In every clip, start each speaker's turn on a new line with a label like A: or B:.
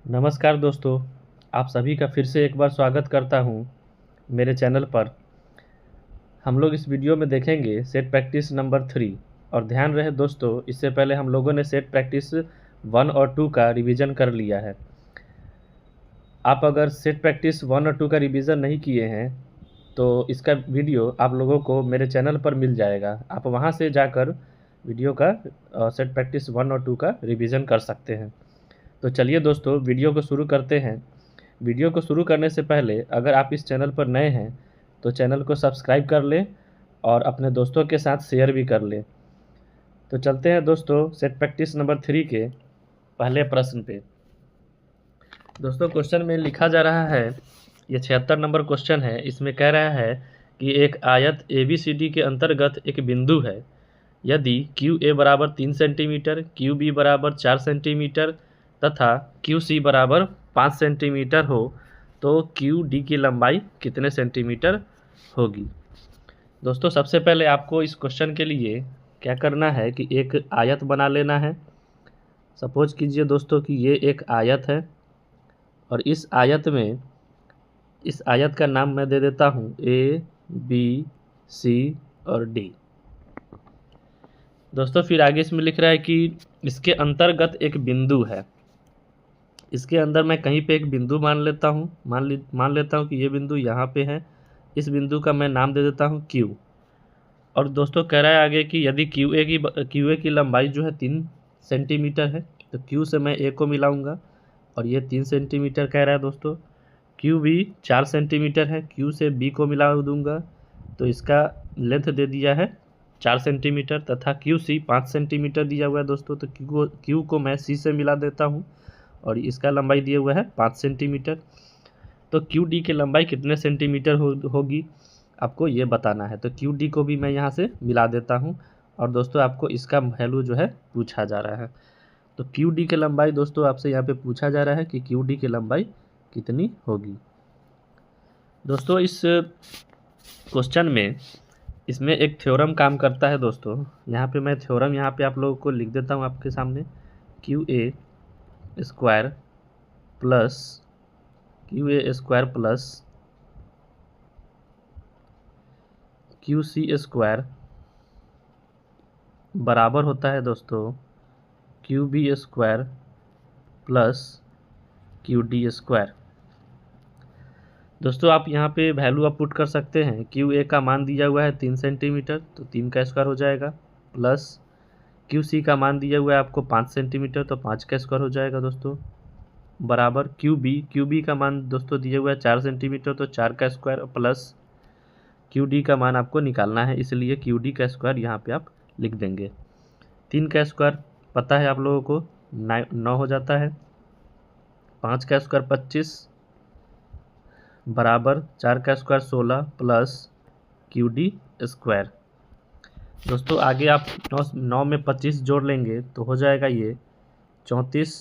A: नमस्कार दोस्तों, आप सभी का फिर से एक बार स्वागत करता हूं मेरे चैनल पर। हम लोग इस वीडियो में देखेंगे सेट प्रैक्टिस नंबर 3। और ध्यान रहे दोस्तों, इससे पहले हम लोगों ने सेट प्रैक्टिस 1 और 2 का रिवीजन कर लिया है। आप अगर सेट प्रैक्टिस 1 और 2 का रिवीजन नहीं किए हैं तो इसका वीडियो आप लोगों को मेरे चैनल पर मिल जाएगा। आप वहां से जाकर वीडियो का सेट प्रैक्टिस 1 और 2 का रिवीजन कर सकते हैं। तो चलिए दोस्तों, वीडियो को शुरू करते हैं। वीडियो को शुरू करने से पहले अगर आप इस चैनल पर नए हैं तो चैनल को सब्सक्राइब कर लें और अपने दोस्तों के साथ शेयर भी कर लें। तो चलते हैं दोस्तों सेट प्रैक्टिस नंबर 3 के पहले प्रश्न पे। दोस्तों क्वेश्चन में लिखा जा रहा है, ये 76 नंबर क्वेश्चन है। इसमें कह रहा है कि एक आयत ABCD के अंतर्गत एक बिंदु है। यदि QA बराबर 3 सेंटीमीटर, QB बराबर 4 सेंटीमीटर तथा QC बराबर 5 सेंटीमीटर हो तो QD की लंबाई कितने सेंटीमीटर होगी। दोस्तों सबसे पहले आपको इस क्वेश्चन के लिए क्या करना है कि एक आयत बना लेना है। सपोज कीजिए दोस्तों कि ये एक आयत है और इस आयत का नाम मैं दे देता हूँ ABC और D। दोस्तों फिर आगे इसमें लिख रहा है कि इसके अंतर्गत एक बिंदु है। इसके अंदर मैं कहीं पे एक बिंदु मान लेता हूँ, मान लेता हूँ कि ये बिंदु यहाँ पे है। इस बिंदु का मैं नाम दे देता हूँ Q। और दोस्तों कह रहा है आगे कि यदि QA की लंबाई जो है 3 सेंटीमीटर है तो Q से मैं A को मिलाऊंगा और ये 3 सेंटीमीटर कह रहा है दोस्तों। QB 4 सेंटीमीटर है, Q से B को मिला दूंगा तो इसका लेंथ दे दिया है 4 सेंटीमीटर तथा QC 5 सेंटीमीटर दिया हुआ है दोस्तों। तो Q को मैं C से मिला देता हूँ और इसका लंबाई दिया हुआ है 5 सेंटीमीटर। तो QD की लंबाई कितने सेंटीमीटर होगी आपको ये बताना है। तो QD को भी मैं यहाँ से मिला देता हूँ और दोस्तों आपको इसका वैल्यू जो है पूछा जा रहा है। तो QD की लंबाई दोस्तों आपसे यहाँ पे पूछा जा रहा है कि QD की लंबाई कितनी होगी। दोस्तों इस क्वेश्चन में इसमें एक थ्योरम काम करता है दोस्तों। यहाँ पे मैं थ्योरम यहाँ पे आप लोगों को लिख देता हूँ आपके सामने। QA square plus QC square बराबर होता है दोस्तों QB square plus QD square. दोस्तों आप यहाँ पे वैल्यू आप पुट कर सकते हैं। QA का मान दिया हुआ है 3 सेंटीमीटर तो 3 का स्क्वायर हो जाएगा, प्लस QC का मान दिया हुआ है आपको 5 सेंटीमीटर तो 5 का स्क्वायर हो जाएगा दोस्तों, बराबर QB का मान दोस्तों दिया हुआ है 4 सेंटीमीटर तो 4 का स्क्वायर, प्लस QD का मान आपको निकालना है इसलिए QD का स्क्वायर यहाँ पे आप लिख देंगे। 3 का स्क्वायर पता है आप लोगों को 9 हो जाता है, 5 का स्क्वायर 25 बराबर 4 का स्क्वायर 16 प्लस QD स्क्वायर। दोस्तों आगे आप 9 में 25 जोड़ लेंगे तो हो जाएगा ये 34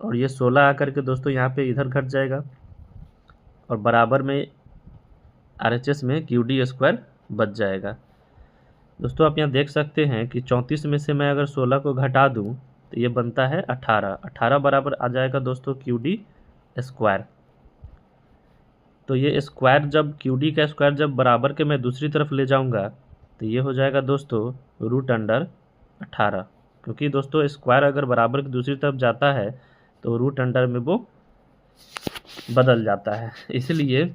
A: और ये 16 आकर के दोस्तों यहाँ पे इधर घट जाएगा और बराबर में RHS में QD स्क्वायर बच जाएगा। दोस्तों आप यहाँ देख सकते हैं कि 34 में से मैं अगर 16 को घटा दूँ तो ये बनता है 18 बराबर आ जाएगा दोस्तों QD स्क्वायर। तो ये स्क्वायर जब QD का स्क्वायर जब बराबर के मैं दूसरी तरफ ले जाऊंगा तो ये हो जाएगा दोस्तों √18, क्योंकि दोस्तों स्क्वायर अगर बराबर की दूसरी तरफ जाता है तो √अंडर में वो बदल जाता है, इसलिए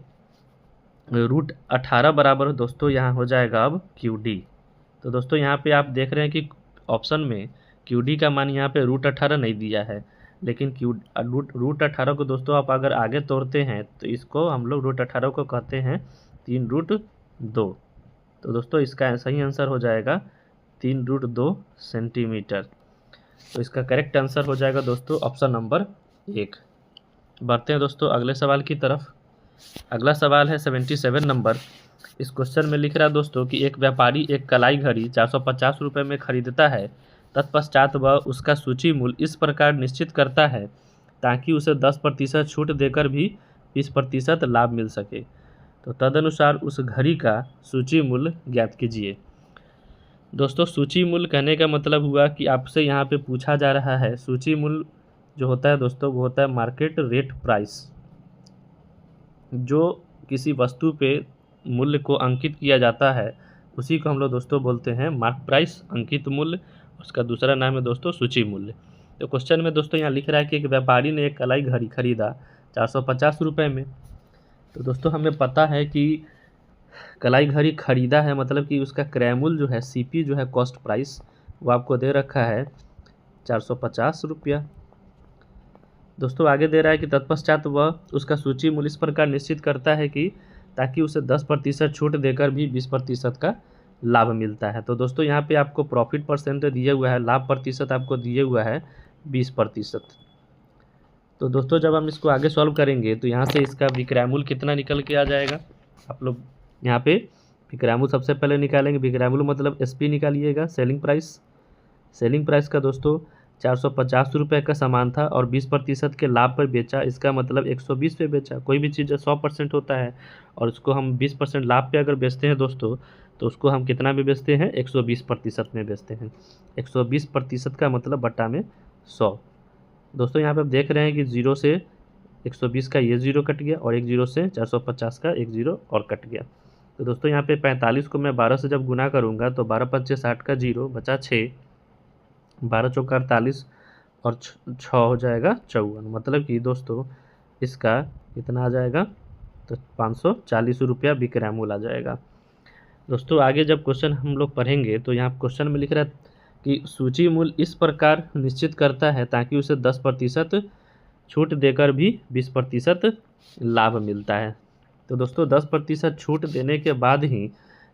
A: √18 बराबर दोस्तों यहाँ हो जाएगा अब QD। तो दोस्तों यहाँ पे आप देख रहे हैं कि ऑप्शन में QD का मान यहाँ पे √18 नहीं दिया है, लेकिन √18 को दोस्तों आप अगर आगे तोड़ते हैं तो इसको हम लोग √18 को कहते हैं 3√2। तो दोस्तों इसका सही आंसर हो जाएगा 3√2 सेंटीमीटर। तो इसका करेक्ट आंसर हो जाएगा दोस्तों ऑप्शन नंबर 1। बढ़ते हैं दोस्तों अगले सवाल की तरफ। अगला सवाल है 77 नंबर। इस क्वेश्चन में लिख रहा है दोस्तों कि एक व्यापारी एक कलाई घड़ी 450 रुपये में खरीदता है। तत्पश्चात वह उसका सूची मूल्य इस प्रकार निश्चित करता है ताकि उसे 10% छूट देकर भी 20% लाभ मिल सके। तो तदनुसार उस घड़ी का सूची मूल्य ज्ञात कीजिए। दोस्तों सूची मूल्य कहने का मतलब हुआ कि आपसे यहाँ पे पूछा जा रहा है सूची मूल्य जो होता है दोस्तों वो होता है मार्केट रेट प्राइस। जो किसी वस्तु पे मूल्य को अंकित किया जाता है उसी को हम लोग दोस्तों बोलते हैं मार्क प्राइस, अंकित मूल्य। उसका दूसरा नाम है दोस्तों सूची मूल्य। तो क्वेश्चन में दोस्तों यहाँ लिख रहा है कि एक व्यापारी ने एक कलाई घड़ी खरीदा 450 रुपये में। तो दोस्तों हमें पता है कि कलाई घड़ी खरीदा है मतलब कि उसका क्रय मूल्य जो है सीपी जो है कॉस्ट प्राइस वो आपको दे रखा है 450 रुपया। दोस्तों आगे दे रहा है कि तत्पश्चात वह उसका सूची मूल्य इस प्रकार निश्चित करता है कि ताकि उसे 10% छूट देकर भी 20% का लाभ मिलता है। तो दोस्तों यहाँ पे आपको प्रॉफिट परसेंट दिया हुआ है, लाभ प्रतिशत आपको दिए हुआ है 20%। तो दोस्तों जब हम इसको आगे सॉल्व करेंगे तो यहाँ से इसका विक्रय मूल्य कितना निकल के आ जाएगा। आप लोग यहाँ पे विक्रय मूल्य सबसे पहले निकालेंगे। विक्रय मूल्य मतलब एसपी निकालिएगा, सेलिंग प्राइस। सेलिंग प्राइस का दोस्तों 450 रुपये का सामान था और 20% के लाभ पर बेचा, इसका मतलब 120 पे बेचा। कोई भी चीज़ 100% होता है और उसको हम 20% लाभ पे अगर बेचते हैं दोस्तों तो उसको हम कितना में बेचते हैं, 120% में बेचते हैं। 120% का मतलब बट्टा में 100। दोस्तों यहाँ पे आप देख रहे हैं कि 0 से 120 का ये 0 कट गया और एक 0 से 450 का एक 0 और कट गया। तो दोस्तों यहाँ पे 45 को मैं 12 से जब गुना करूँगा तो 12 पच्चे 60 का 0 बचा 6, 12 चौका 48 और 6 हो जाएगा 54। मतलब कि दोस्तों इसका कितना आ जाएगा, तो 540 रुपया विक्रय मूल्य आ जाएगा। दोस्तों आगे जब क्वेश्चन हम लोग पढ़ेंगे तो यहाँ क्वेश्चन में लिख रहा है कि सूची मूल्य इस प्रकार निश्चित करता है ताकि उसे 10% छूट देकर भी 20% लाभ मिलता है। तो दोस्तों 10% छूट देने के बाद ही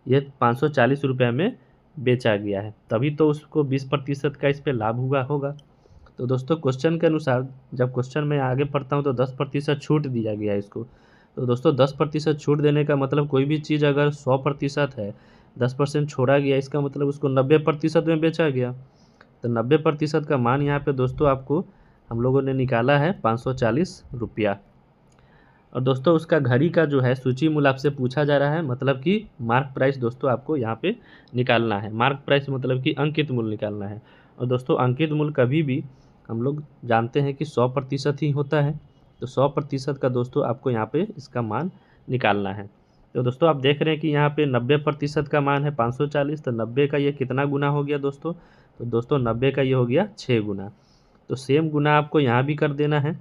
A: ये 540 रुपये में बेचा गया है, तभी तो उसको 20% का इस पर लाभ हुआ होगा। तो दोस्तों क्वेश्चन के अनुसार जब क्वेश्चन में आगे पढ़ता हूँ तो 10% छूट दिया गया है इसको। तो दोस्तों 10% छूट देने का मतलब कोई भी चीज़ अगर 100% है, 10% छोड़ा गया इसका मतलब उसको 90% में बेचा गया। तो 90% का मान यहाँ पे दोस्तों आपको हम लोगों ने निकाला है 540 रुपया। और दोस्तों उसका घड़ी का जो है सूची मूल्य आपसे पूछा जा रहा है, मतलब कि मार्क प्राइस दोस्तों आपको यहाँ पे निकालना है। मार्क प्राइस मतलब कि अंकित मूल्य निकालना है। और दोस्तों अंकित मूल्य कभी भी हम लोग जानते हैं कि 100% ही होता है। तो 100% का दोस्तों आपको यहाँ पे इसका मान निकालना है। तो दोस्तों आप देख रहे हैं कि यहाँ पे 90% का मान है 540, तो 90 का ये कितना गुना हो गया दोस्तों, तो दोस्तों 90 का ये हो गया 6 गुना। तो सेम गुना आपको यहाँ भी कर देना है।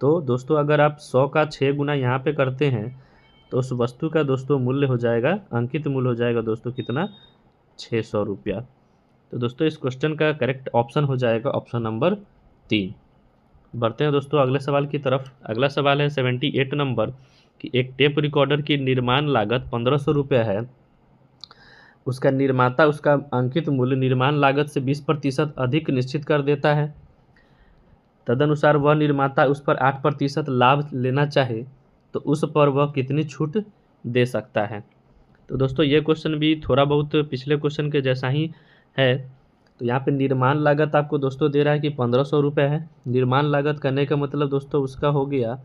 A: तो दोस्तों अगर आप 100 का 6 गुना यहाँ पे करते हैं तो उस वस्तु का दोस्तों मूल्य हो जाएगा, अंकित मूल्य हो जाएगा दोस्तों कितना, 600 रुपया। तो दोस्तों इस क्वेश्चन का करेक्ट ऑप्शन हो जाएगा ऑप्शन नंबर 3। बढ़ते हैं दोस्तों अगले सवाल की तरफ। अगला सवाल है 78 नंबर कि एक टेप रिकॉर्डर की निर्माण लागत 1500 रुपये है। उसका निर्माता उसका अंकित मूल्य निर्माण लागत से 20% अधिक निश्चित कर देता है। तदनुसार वह निर्माता उस पर 8% लाभ लेना चाहे तो उस पर वह कितनी छूट दे सकता है। तो दोस्तों ये क्वेश्चन भी थोड़ा बहुत पिछले क्वेश्चन के जैसा ही है। तो यहाँ पे निर्माण लागत आपको दोस्तों दे रहा है कि 1500 रुपये है। निर्माण लागत करने का मतलब दोस्तों उसका हो गया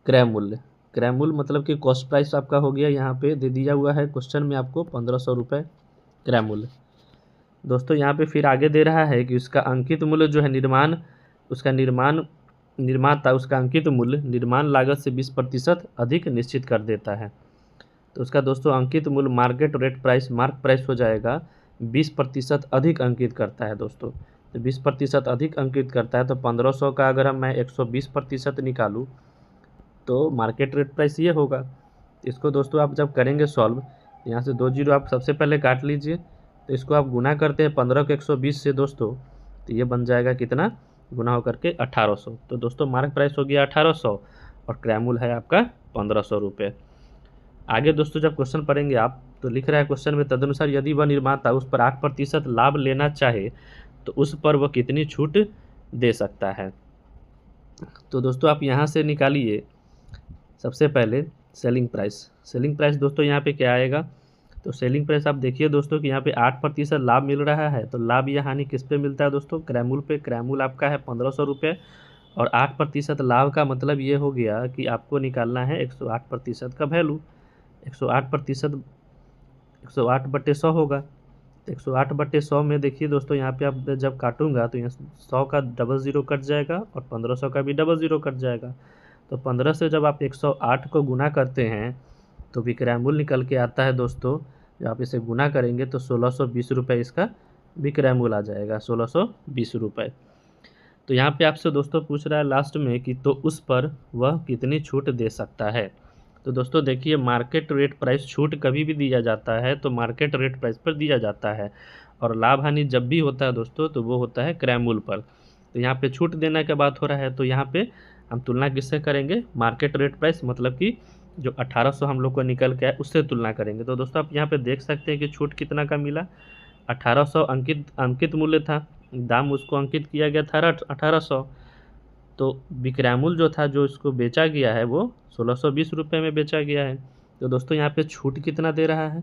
A: क्रय मूल्य। क्रय मूल्य मतलब कि कॉस्ट प्राइस आपका हो गया, यहाँ पे दे दिया हुआ है क्वेश्चन में आपको 1500 रुपये क्रय मूल्य। दोस्तों यहाँ पे फिर आगे दे रहा है कि उसका अंकित मूल्य जो है निर्माता उसका अंकित मूल्य निर्माण लागत से 20% अधिक निश्चित कर देता है। तो उसका दोस्तों अंकित मूल्य market rate price mark price हो जाएगा 20% अधिक अंकित करता है दोस्तों। तो 20% अधिक अंकित करता है तो 1500 का अगर मैं 120% निकालूँ तो मार्केट रेट प्राइस ये होगा। इसको दोस्तों आप जब करेंगे सॉल्व, यहाँ से 2 जीरो आप सबसे पहले काट लीजिए। तो इसको आप गुना करते हैं 15 को 120 से दोस्तों, तो ये बन जाएगा कितना, गुना होकर के 1800। तो दोस्तों मार्क प्राइस हो गया 1800 और क्रय मूल्य है आपका 1500 रुपये। आगे दोस्तों जब क्वेश्चन पढ़ेंगे आप तो लिख रहा है क्वेश्चन में तदनुसार यदि वह निर्माता उस पर 8% लाभ लेना चाहे तो उस पर वह कितनी छूट दे सकता है। तो दोस्तों आप यहाँ से निकालिए सबसे पहले सेलिंग प्राइस। सेलिंग प्राइस दोस्तों यहाँ पे क्या आएगा, तो सेलिंग प्राइस आप देखिए दोस्तों कि यहाँ पे 8% लाभ मिल रहा है। तो लाभ या हानि किस पे मिलता है दोस्तों, क्रय मूल्य पे। क्रय मूल्य आपका है 1500 रुपये और 8% लाभ का मतलब ये हो गया कि आपको निकालना है 108% का वैल्यू। 108% 108/100 होगा। तो 108/100 में देखिए दोस्तों, यहाँ पे आप जब काटूंगा तो यहाँ 100 का डबल ज़ीरो कट जाएगा और 1500 का भी डबल ज़ीरो कट जाएगा। तो 15 से जब आप 108 को गुना करते हैं तो विक्रय मूल्य निकल के आता है दोस्तों। जब आप इसे गुना करेंगे तो 1620 इसका विक्रय मूल्य आ जाएगा, 1620। तो यहाँ पे आपसे दोस्तों पूछ रहा है लास्ट में कि तो उस पर वह कितनी छूट दे सकता है। तो दोस्तों देखिए, मार्केट रेट प्राइस छूट कभी भी दिया जाता है तो मार्केट रेट प्राइस पर दिया जाता है, और लाभ हानि जब भी होता है दोस्तों तो वो होता है क्रय मूल्य पर। तो यहाँ पे छूट देने की बात हो रहा है तो यहाँ पे हम तुलना किससे करेंगे, मार्केट रेट प्राइस मतलब कि जो 1800 हम लोग को निकल के आए उससे तुलना करेंगे। तो दोस्तों आप यहाँ पे देख सकते हैं कि छूट कितना का मिला, 1800 अंकित मूल्य था, दाम उसको अंकित किया गया था 1800। तो विक्रय मूल्य जो था, जो इसको बेचा गया है, वो 1620 में बेचा गया है। तो दोस्तों यहाँ पे छूट कितना दे रहा है,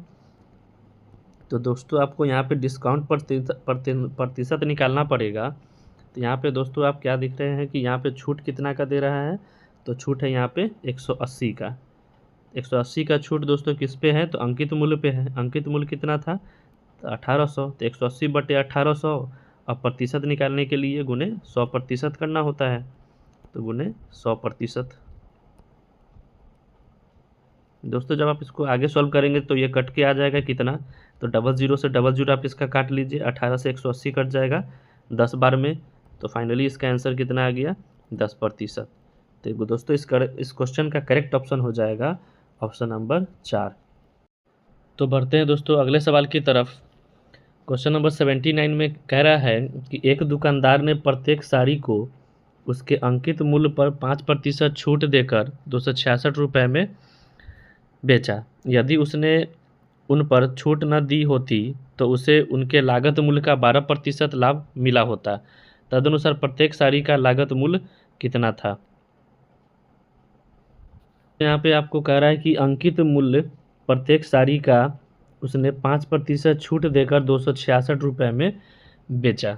A: तो दोस्तों आपको यहाँ पे डिस्काउंट प्रतिशत निकालना पड़ेगा। तो यहाँ पे दोस्तों आप क्या दिख रहे हैं कि यहाँ पे छूट कितना का दे रहा है, तो छूट है यहाँ पे 180 का। 180 का छूट दोस्तों किस पे है, तो अंकित मूल्य पे है। अंकित मूल्य कितना था, तो 1800। तो 180/1800 और प्रतिशत निकालने के लिए गुने 100% करना होता है, तो गुने 100%। दोस्तों जब आप इसको आगे सॉल्व करेंगे तो ये कट के आ जाएगा कितना, तो डबल ज़ीरो से डबल ज़ीरो आप इसका काट लीजिए, 18 से 180 कट जाएगा 10 बार में। तो फाइनली इसका आंसर कितना आ गया, 10%। तो दोस्तों इस क्वेश्चन का करेक्ट ऑप्शन हो जाएगा ऑप्शन नंबर 4। तो बढ़ते हैं दोस्तों अगले सवाल की तरफ। क्वेश्चन नंबर 79 में कह रहा है कि एक दुकानदार ने प्रत्येक साड़ी को उसके अंकित मूल्य पर 5% छूट देकर 266 में बेचा। यदि उसने उन पर छूट न दी होती तो उसे उनके लागत मूल्य का 12% लाभ मिला होता। तदनुसार प्रत्येक साड़ी का लागत मूल्य कितना था। यहाँ पे आपको कह रहा है कि अंकित मूल्य प्रत्येक साड़ी का उसने 5% छूट देकर 266 में बेचा।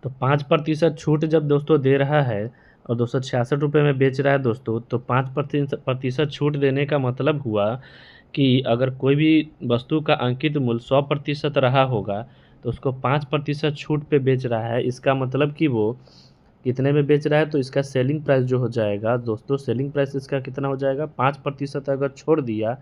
A: तो 5% छूट जब दोस्तों दे रहा है और 266 में बेच रहा है दोस्तों, तो 5% छूट देने का मतलब हुआ कि अगर कोई भी वस्तु का अंकित मूल्य 100% रहा होगा तो उसको 5% छूट पे बेच रहा है। इसका मतलब कि वो कितने में बेच रहा है, तो इसका सेलिंग प्राइस जो हो जाएगा दोस्तों, सेलिंग प्राइस इसका कितना हो जाएगा, 5% अगर छोड़ दिया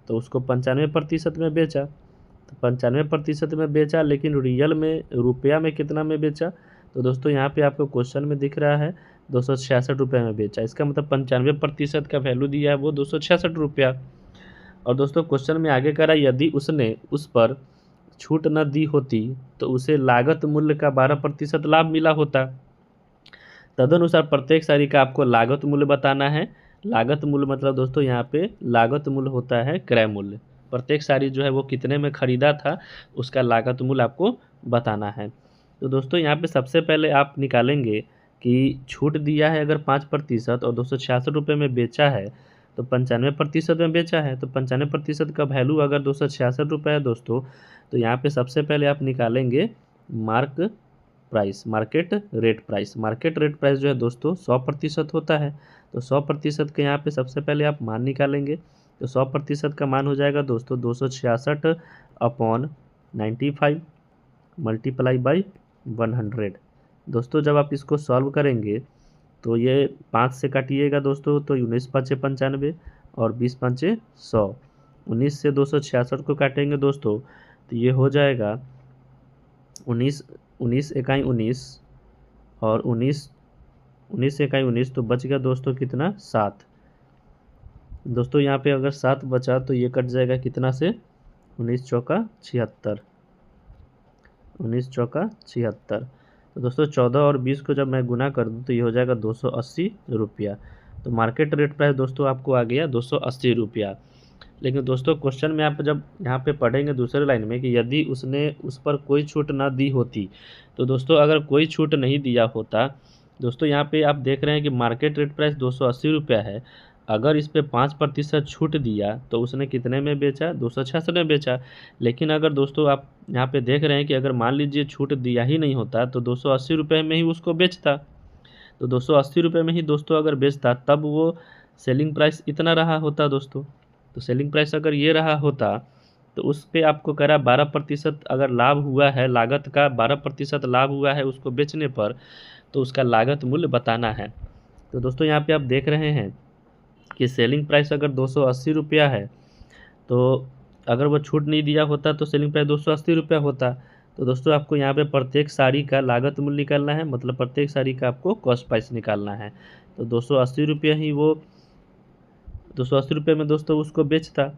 A: तो उसको 95% में बेचा। तो 95% में बेचा, लेकिन रियल में रुपया में कितना में बेचा, तो दोस्तों यहाँ पे आपको क्वेश्चन में दिख रहा है 266 में बेचा। इसका मतलब 95% का वैल्यू दिया है वो 266। और दोस्तों क्वेश्चन में आगे कह रहा है यदि उसने उस पर छूट न दी होती तो उसे लागत मूल्य का 12% लाभ मिला होता। तदनुसार प्रत्येक साड़ी का आपको लागत मूल्य बताना है। लागत मूल्य मतलब दोस्तों यहाँ पे लागत मूल्य होता है क्रय मूल्य। प्रत्येक साड़ी जो है वो कितने में खरीदा था उसका लागत मूल्य आपको बताना है। तो दोस्तों यहाँ पे सबसे पहले आप निकालेंगे कि छूट दिया है अगर 5% और 266 में बेचा है तो 95% में बेचा है। तो 95% का वैल्यू अगर 266 है दोस्तों, तो यहाँ पे सबसे पहले आप निकालेंगे market rate price. Market rate price जो है दोस्तों 100% होता है। तो 100% के यहाँ पे सबसे पहले आप मान निकालेंगे। तो 100% का मान हो जाएगा दोस्तों 266/95 मल्टीप्लाई बाई 100। दोस्तों जब आप इसको सॉल्व करेंगे तो ये 5 से काटिएगा दोस्तों, तो 19 5 95 और 20 5 100। 19 से 266 को काटेंगे दोस्तों तो ये हो जाएगा 19 19 इकाई 19 और 19 इकाई 19, तो बच गया दोस्तों कितना, 7। दोस्तों यहाँ पे अगर 7 बचा तो ये कट जाएगा कितना से, 19 चौका 76। 19 चौका 76। तो दोस्तों 14 और 20 को जब मैं गुना कर दूँ तो ये हो जाएगा 280 रुपया। तो मार्केट रेट प्राइस दोस्तों आपको आ गया 280 रुपया। लेकिन दोस्तों क्वेश्चन में आप जब यहाँ पे पढ़ेंगे दूसरे लाइन में कि यदि उसने उस पर कोई छूट ना दी होती, तो दोस्तों अगर कोई छूट नहीं दिया होता, दोस्तों यहाँ पे आप देख रहे हैं कि मार्केट रेट प्राइस 280 रुपया है। अगर इस पे 5% छूट दिया तो उसने कितने में बेचा, 266 में बेचा। लेकिन अगर दोस्तों आप यहाँ पे देख रहे हैं कि अगर मान लीजिए छूट दिया ही नहीं होता तो 280 रुपये में ही उसको बेचता। तो 280 रुपये में ही दोस्तों अगर बेचता तब वो सेलिंग प्राइस इतना रहा होता दोस्तों। तो सेलिंग प्राइस अगर ये रहा होता तो उस पे आपको कह रहा है 12% अगर लाभ हुआ है, लागत का 12% लाभ हुआ है उसको बेचने पर, तो उसका लागत मूल्य बताना है। तो दोस्तों यहाँ पे आप देख रहे हैं कि सेलिंग प्राइस अगर 280 रुपया है, तो अगर वो छूट नहीं दिया होता तो सेलिंग प्राइस 280 रुपया होता। तो दोस्तों आपको यहाँ पे प्रत्येक साड़ी का लागत मूल्य निकालना है, मतलब प्रत्येक साड़ी का आपको कॉस्ट प्राइस निकालना है। तो 280 रुपया ही वो 280 रुपये में दोस्तों उसको बेचता।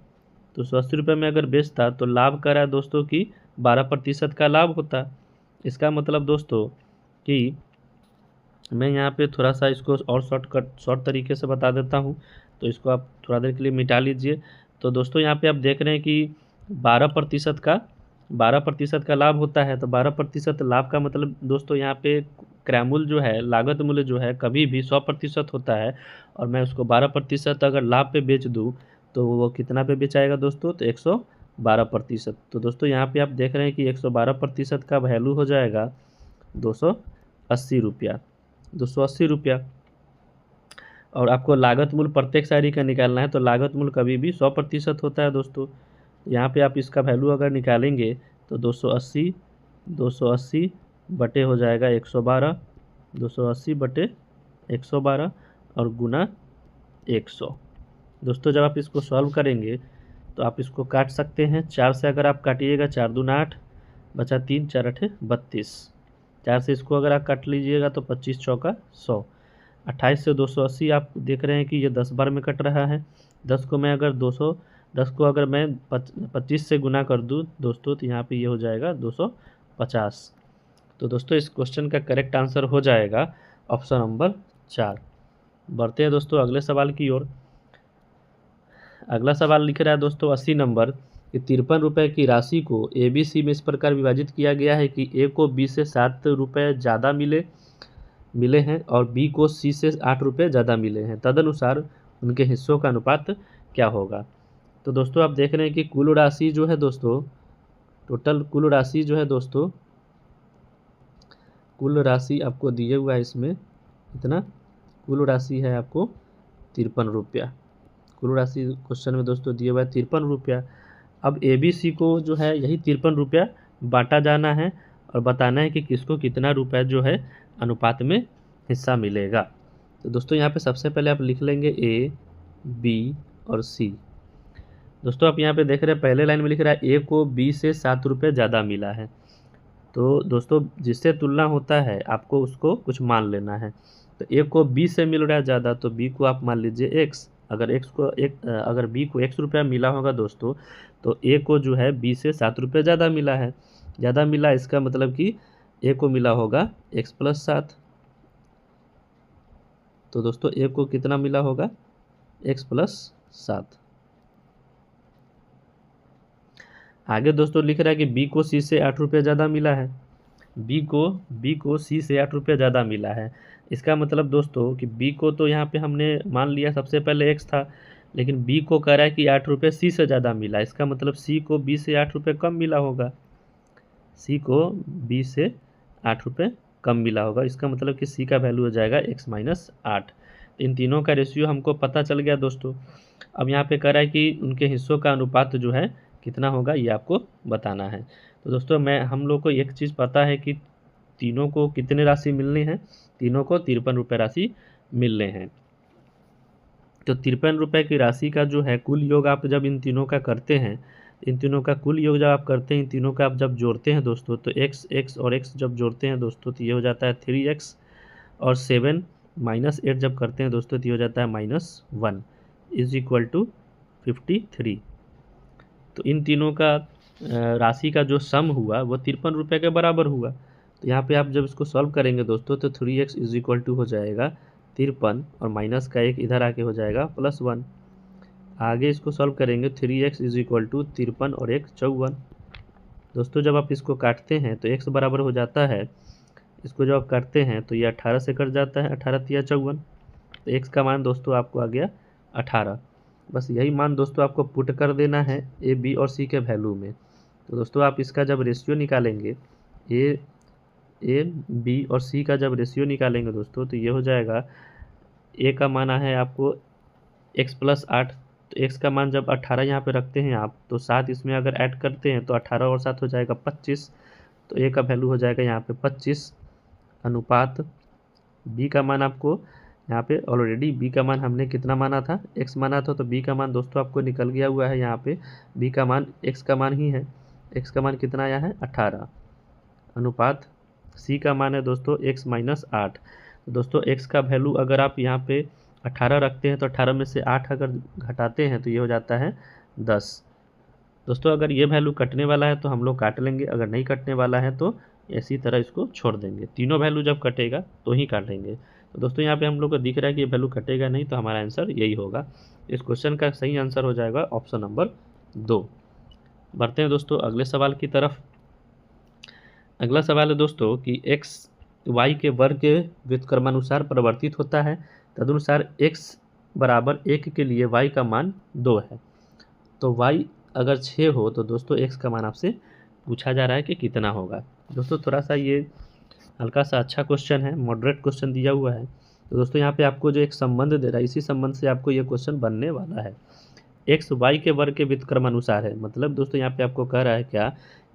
A: 280 रुपये में अगर बेचता तो लाभ कर रहा है दोस्तों कि 12% का लाभ होता। इसका मतलब दोस्तों कि मैं यहाँ पे थोड़ा सा इसको और शॉर्ट तरीके से बता देता हूँ, तो इसको आप थोड़ा देर के लिए मिटा लीजिए। तो दोस्तों यहाँ पे आप देख रहे हैं कि 12% का लाभ होता है। तो 12% लाभ का मतलब दोस्तों यहाँ पे क्रय मूल्य जो है, लागत मूल्य जो है, कभी भी 100% होता है, और मैं उसको 12% अगर लाभ पे बेच दूँ तो वो कितना पे बेचाएगा दोस्तों, तो 112%। तो दोस्तों यहाँ पे आप देख रहे हैं कि 112% का वैल्यू हो जाएगा 280 रुपया, 280 रुपया। और आपको लागत मूल्य प्रत्येक साड़ी का निकालना है, तो लागत मूल्य कभी भी 100% होता है दोस्तों। यहाँ पे आप इसका वैल्यू अगर निकालेंगे तो 280 बटे हो जाएगा 112, 280 बटे 112 और गुना 100। दोस्तों जब आप इसको सॉल्व करेंगे तो आप इसको काट सकते हैं। 4 से अगर आप काटिएगा, 4 दूना 8, बचा 3, 4 8 32। 4 से इसको अगर आप काट लीजिएगा तो 25 चौका 100। 28 से 280 आप देख रहे हैं कि ये 10 बार में कट रहा है। 10 को मैं 25 से गुना कर दूँ दोस्तों, तो यहाँ पे ये हो जाएगा 250। तो दोस्तों इस क्वेश्चन का करेक्ट आंसर हो जाएगा ऑप्शन नंबर 4। बढ़ते हैं दोस्तों अगले सवाल की ओर। अगला सवाल लिख रहा है दोस्तों 80 नंबर कि 53 रुपये की राशि को ABC में इस प्रकार विभाजित किया गया है कि A को B से 7 रुपये ज़्यादा मिले हैं और B को C से 8 रुपये ज़्यादा मिले हैं। तदनुसार उनके हिस्सों का अनुपात क्या होगा। तो दोस्तों आप देख रहे हैं कि कुल राशि जो है दोस्तों, टोटल कुल राशि जो है दोस्तों, कुल राशि आपको दिए हुआ है इसमें इतना, कुल राशि है आपको 53 रुपया। कुल राशि क्वेश्चन में दोस्तों दिए हुआ है 53 रुपया। अब ABC को जो है यही 53 रुपया बांटा जाना है और बताना है कि किसको कितना रुपया जो है अनुपात में हिस्सा मिलेगा। तो दोस्तों यहाँ पे सबसे पहले आप लिख लेंगे A, B और C। दोस्तों आप यहाँ पे देख रहे हैं पहले लाइन में लिख रहा है A को B से 7 रुपये ज़्यादा मिला है। तो दोस्तों जिससे तुलना होता है आपको उसको कुछ मान लेना है। तो A को B से मिल रहा है ज़्यादा, तो B को आप मान लीजिए X। अगर B को X रुपया मिला होगा दोस्तों, तो A को जो है B से 7 रुपये ज़्यादा मिला है। ज़्यादा मिला इसका मतलब कि A को मिला होगा X + 7। तो दोस्तों A को कितना मिला होगा, X + 7। आगे दोस्तों लिख रहा है कि B को C से 8 रुपये ज़्यादा मिला है। B को C से 8 रुपये ज़्यादा मिला है। इसका मतलब दोस्तों कि B को तो यहाँ पे हमने मान लिया सबसे पहले X था, लेकिन B को कह रहा है कि 8 रुपये C से ज़्यादा मिला। इसका मतलब C को B से 8 रुपये कम मिला होगा। C को B से 8 रुपये कम मिला होगा। इसका मतलब कि C का वैल्यू हो जाएगा X - 8। इन तीनों का रेशियो हमको पता चल गया दोस्तों। अब यहाँ पे कह रहा है कि उनके हिस्सों का अनुपात जो है कितना होगा, ये आपको बताना है। तो दोस्तों हम लोग को एक चीज़ पता है कि तीनों को कितने राशि मिलने हैं, तीनों को 53 रुपये राशि मिलने हैं। तो 53 रुपये की राशि का जो है कुल योग आप जब इन तीनों का करते हैं, इन तीनों का कुल योग जब आप करते हैं, इन तीनों का आप जब जोड़ते हैं दोस्तों, तो x और x जब जोड़ते हैं दोस्तों तो ये हो जाता है 3x, और 7 - 8 जब करते हैं दोस्तों तो ये हो जाता है -1 = 53। तो इन तीनों का राशि का जो सम हुआ वो 53 रुपये के बराबर हुआ। तो यहाँ पे आप जब इसको सॉल्व करेंगे दोस्तों तो 3x = हो जाएगा 53 और माइनस का 1 इधर आके हो जाएगा +1। आगे इसको सॉल्व करेंगे 3x = 53 और 1 54। दोस्तों जब आप इसको काटते हैं तो x बराबर हो जाता है, इसको जब आप काटते हैं तो ये 18 से कट जाता है, 18 × 3 = 54। तो x का मान दोस्तों आपको आ गया 18। बस यही मान दोस्तों आपको पुट कर देना है A, B और C के वैल्यू में। तो दोस्तों आप इसका जब रेशियो निकालेंगे, A, B और C का जब रेशियो निकालेंगे दोस्तों तो ये हो जाएगा, A का मान है आपको X + 8, तो x का मान जब 18 यहाँ पे रखते हैं आप, तो 7 इसमें अगर ऐड करते हैं तो 18 और 7 हो जाएगा 25। तो a का वैल्यू हो जाएगा यहाँ पे 25 अनुपात b का मान आपको यहाँ पे ऑलरेडी b का मान हमने कितना माना था, x माना था, तो b का मान दोस्तों आपको निकल गया हुआ है यहाँ पे। b का मान x का मान ही है, x का मान कितना आया है 18 अनुपात c का मान है दोस्तों x माइनस 8। तो दोस्तों x का वैल्यू अगर आप यहाँ पे 18 रखते हैं तो 18 में से 8 अगर घटाते हैं तो ये हो जाता है 10। दोस्तों अगर ये वैल्यू कटने वाला है तो हम लोग काट लेंगे, अगर नहीं कटने वाला है तो इसी तरह इसको छोड़ देंगे। तीनों वैल्यू जब कटेगा तो ही काटेंगे। तो दोस्तों यहाँ पे हम लोग को दिख रहा है कि ये वैल्यू कटेगा नहीं, तो हमारा आंसर यही होगा। इस क्वेश्चन का सही आंसर हो जाएगा ऑप्शन नंबर 2। बढ़ते हैं दोस्तों अगले सवाल की तरफ। अगला सवाल है दोस्तों कि x y के वर्ग के व्युत्क्रमानुसार परिवर्तित होता है, तदनुसार x बराबर 1 के लिए y का मान 2 है। तो y अगर 6 हो तो दोस्तों x का मान आपसे पूछा जा रहा है कि कितना होगा। दोस्तों थोड़ा सा ये हल्का सा अच्छा क्वेश्चन है, मॉडरेट क्वेश्चन दिया हुआ है। तो दोस्तों यहाँ पे आपको जो एक संबंध दे रहा है, इसी संबंध से आपको ये क्वेश्चन बनने वाला है। x y के वर्ग के व्युत्क्रमानुसार है, मतलब दोस्तों यहाँ पे आपको कह रहा है क्या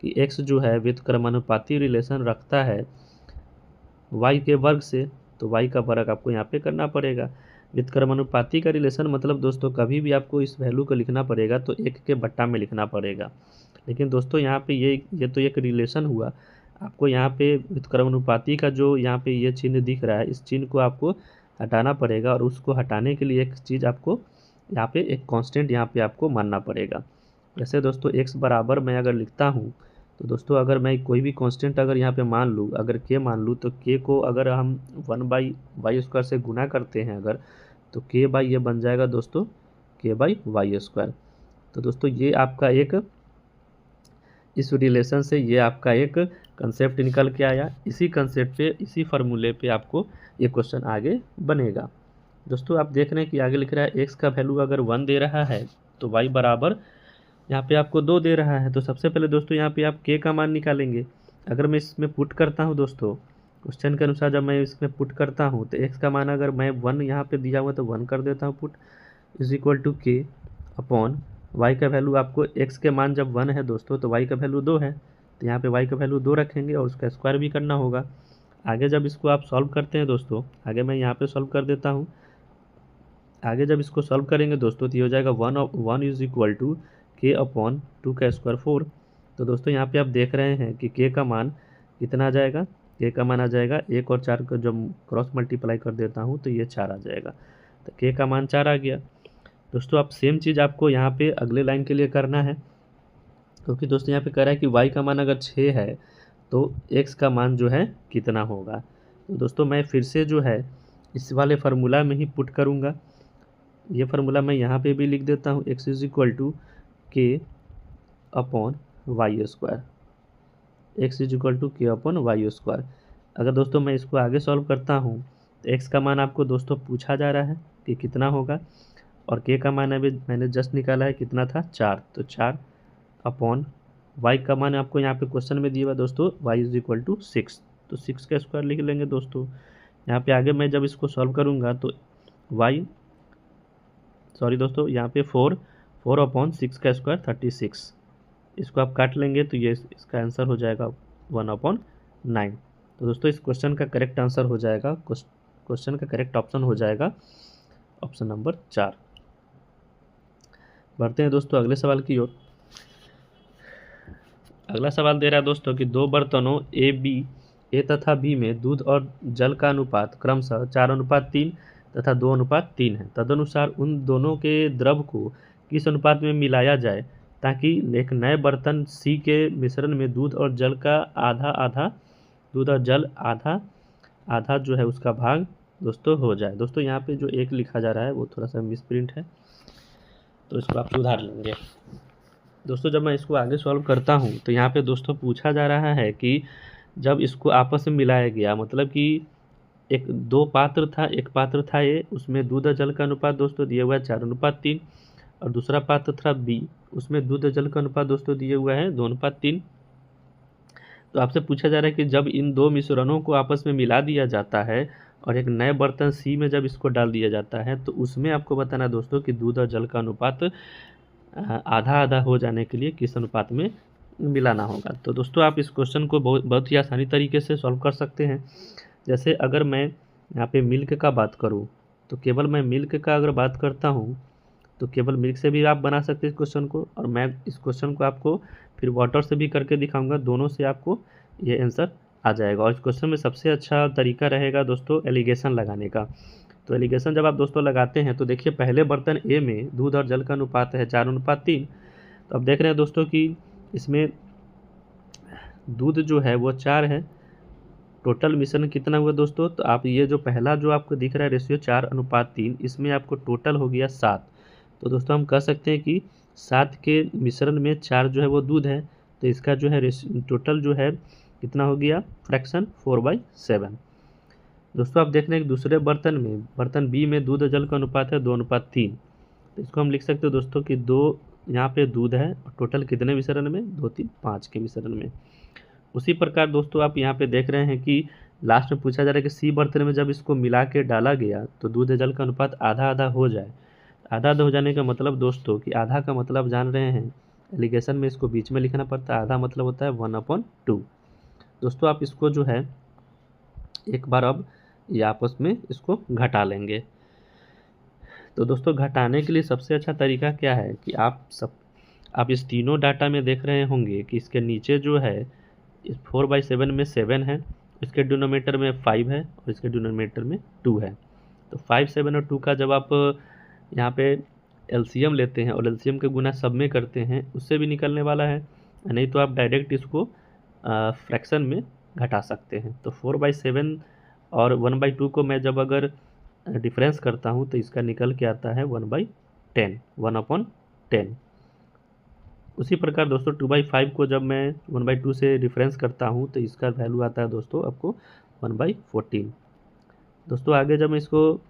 A: कि x जो है व्युत्क्रमानुपाती रिलेशन रखता है y के वर्ग से, तो y का वर्ग आपको यहाँ पे करना पड़ेगा। व्युत्क्रमानुपाती का रिलेशन मतलब दोस्तों कभी भी आपको इस वैल्यू को लिखना पड़ेगा तो 1 के बट्टा में लिखना पड़ेगा। लेकिन दोस्तों यहाँ पे ये तो एक रिलेशन हुआ, आपको यहाँ पे व्युत्क्रमानुपाती का जो यहाँ पे ये चिन्ह दिख रहा है, इस चिन्ह को आपको हटाना पड़ेगा, और उसको हटाने के लिए एक चीज़ आपको यहाँ पे एक कांस्टेंट यहाँ पे आपको मानना पड़ेगा। जैसे दोस्तों x बराबर मैं अगर लिखता हूँ तो दोस्तों अगर मैं कोई भी कांस्टेंट अगर यहाँ पे मान लूँ, अगर k मान लूँ, तो k को अगर हम 1/y² से गुना करते हैं अगर, तो k बाई ये बन जाएगा दोस्तों k/y²। तो दोस्तों ये आपका एक इस रिलेशन से ये आपका एक कंसेप्ट निकल के आया। इसी कंसेप्ट पे, इसी फार्मूले पे आपको ये क्वेश्चन आगे बनेगा। दोस्तों आप देख रहे हैं कि आगे लिख रहा है x का वैल्यू अगर 1 दे रहा है तो y बराबर यहाँ पे आपको 2 दे रहा है। तो सबसे पहले दोस्तों यहाँ पे आप k का मान निकालेंगे। अगर मैं इसमें पुट करता हूँ दोस्तों, क्वेश्चन के अनुसार जब मैं इसमें पुट करता हूँ तो x का मान अगर मैं 1 यहाँ पे दिया हुआ तो 1 कर देता हूँ put, is equal to k upon y का वैल्यू आपको x के मान जब 1 है दोस्तों तो y का वैल्यू 2 है, तो यहाँ पे y का वैल्यू 2 रखेंगे और उसका स्क्वायर भी करना होगा। आगे जब इसको आप सॉल्व करते हैं दोस्तों, आगे मैं यहाँ पे सॉल्व कर देता हूँ। आगे जब इसको सॉल्व करेंगे दोस्तों तो ये हो जाएगा 1 is equal to k upon 2 का स्क्वायर 4। तो दोस्तों यहाँ पे आप देख रहे हैं कि k का मान कितना आ जाएगा, k का मान आ जाएगा 1 और 4 को जब क्रॉस मल्टीप्लाई कर देता हूँ तो ये 4 आ जाएगा, तो k का मान 4 आ गया। दोस्तों आप सेम चीज़ आपको यहाँ पे अगले लाइन के लिए करना है, क्योंकि दोस्तों यहाँ पे कह रहा है कि y का मान अगर 6 है तो x का मान जो है कितना होगा। तो दोस्तों मैं फिर से जो है इस वाले फार्मूला में ही पुट करूँगा। ये फार्मूला मैं यहाँ पे भी लिख देता हूँ, x is equal to k upon y², x is equal to k upon y²। अगर दोस्तों मैं इसको आगे सॉल्व करता हूँ तो x का मान आपको दोस्तों पूछा जा रहा है कि कितना होगा, और k का मान अभी मैंने जस्ट निकाला है कितना था 4, तो 4 अपॉन y का मान आपको यहाँ पे क्वेश्चन में दिया हुआ दोस्तों y इज इक्वल टू 6, तो 6 का स्क्वायर लिख लेंगे दोस्तों। यहाँ पे आगे मैं जब इसको सॉल्व करूँगा तो दोस्तों यहाँ पे 4 अपॉन 6 का स्क्वायर 36, इसको आप काट लेंगे तो ये इसका आंसर हो जाएगा 1/9। तो दोस्तों इस क्वेश्चन का करेक्ट आंसर हो जाएगा, क्वेश्चन का करेक्ट ऑप्शन हो जाएगा ऑप्शन नंबर 4। बढ़ते हैं दोस्तों अगले सवाल की ओर। अगला सवाल दे रहा है दोस्तों कि 2 बर्तनों ए तथा बी में दूध और जल का अनुपात क्रमशः 4:3 तथा 2:3 है। तदनुसार उन दोनों के द्रव को किस अनुपात में मिलाया जाए ताकि एक नए बर्तन सी के मिश्रण में दूध और जल का आधा जो है उसका भाग दोस्तों हो जाए। दोस्तों यहाँ पे जो 1 लिखा जा रहा है वो थोड़ा सा मिसप्रिंट है, तो इसको आप सुधार लेंगे। दोस्तों जब मैं इसको आगे सॉल्व करता हूँ तो यहाँ पे दोस्तों पूछा जा रहा है कि जब इसको आपस में मिलाया गया, मतलब कि एक पात्र था ए, उसमें दूध और जल का अनुपात दोस्तों दिया हुआ है 4:3, और दूसरा पात्र था बी, उसमें दूध और जल का अनुपात दोस्तों दिया हुआ है 2:3। तो आपसे पूछा जा रहा है कि जब इन दो मिश्रणों को आपस में मिला दिया जाता है और एक नए बर्तन सी में जब इसको डाल दिया जाता है तो उसमें आपको बताना है दोस्तों कि दूध और जल का अनुपात आधा आधा हो जाने के लिए किस अनुपात में मिलाना होगा। तो दोस्तों आप इस क्वेश्चन को बहुत ही आसानी तरीके से सॉल्व कर सकते हैं। जैसे अगर मैं यहाँ पे मिल्क का बात करूँ तो केवल मैं मिल्क का अगर बात करता हूँ तो केवल मिल्क से भी आप बना सकते हैं इस क्वेश्चन को, और मैं इस क्वेश्चन को आपको फिर वाटर से भी करके दिखाऊंगा, दोनों से आपको ये आंसर आ जाएगा। और इस क्वेश्चन में सबसे अच्छा तरीका रहेगा दोस्तों एलिगेशन लगाने का। तो एलिगेशन जब आप दोस्तों लगाते हैं तो देखिए पहले बर्तन ए में दूध और जल का अनुपात है 4:3। तो अब देख रहे हैं दोस्तों कि इसमें दूध जो है वो 4 है, टोटल मिश्रण कितना हुआ दोस्तों, तो आप ये जो पहला जो आपको दिख रहा है रेशियो 4:3, इसमें आपको टोटल हो गया 7। तो दोस्तों हम कह सकते हैं कि 7 के मिश्रण में 4 जो है वो दूध है, तो इसका जो है टोटल जो है कितना हो गया फ्रैक्शन 4/7। दोस्तों आप देख रहे हैं कि दूसरे बर्तन में बर्तन बी में दूध और जल का अनुपात है 2:3। तो इसको हम लिख सकते हो दोस्तों कि 2 यहाँ पे दूध है, टोटल कितने मिश्रण में 2 3 5 के मिश्रण में। उसी प्रकार दोस्तों आप यहाँ पे देख रहे हैं कि लास्ट में पूछा जा रहा है कि सी बर्तन में जब इसको मिला के डाला गया तो दूध जल का अनुपात आधा आधा हो जाए। आधा आधा हो जाने का मतलब दोस्तों कि आधा का मतलब जान रहे हैं, एलिगेशन में इसको बीच में लिखना पड़ता है, आधा मतलब होता है 1/2। दोस्तों आप इसको जो है एक बार अब ये आपस में इसको घटा लेंगे। तो दोस्तों घटाने के लिए सबसे अच्छा तरीका क्या है कि आप इस तीनों डाटा में देख रहे होंगे कि इसके नीचे जो है इस 4/7 में 7 है, इसके डिनोमिनेटर में 5 है और इसके डिनोमिनेटर में 2 है। तो 5, 7 और 2 का जब आप यहाँ पे एलसीएम लेते हैं और एलसीएम के गुना सब में करते हैं उससे भी निकलने वाला है, नहीं तो आप डायरेक्ट इसको फ्रैक्शन में घटा सकते हैं। तो 4/7 और 1/2 को मैं जब अगर डिफरेंस करता हूँ तो इसका निकल के आता है 1/10, 1/10। उसी प्रकार दोस्तों 2/5 को जब मैं 1/2 से डिफरेंस करता हूँ तो इसका वैल्यू आता है दोस्तों आपको 1/14। दोस्तों आगे जब मैं इसको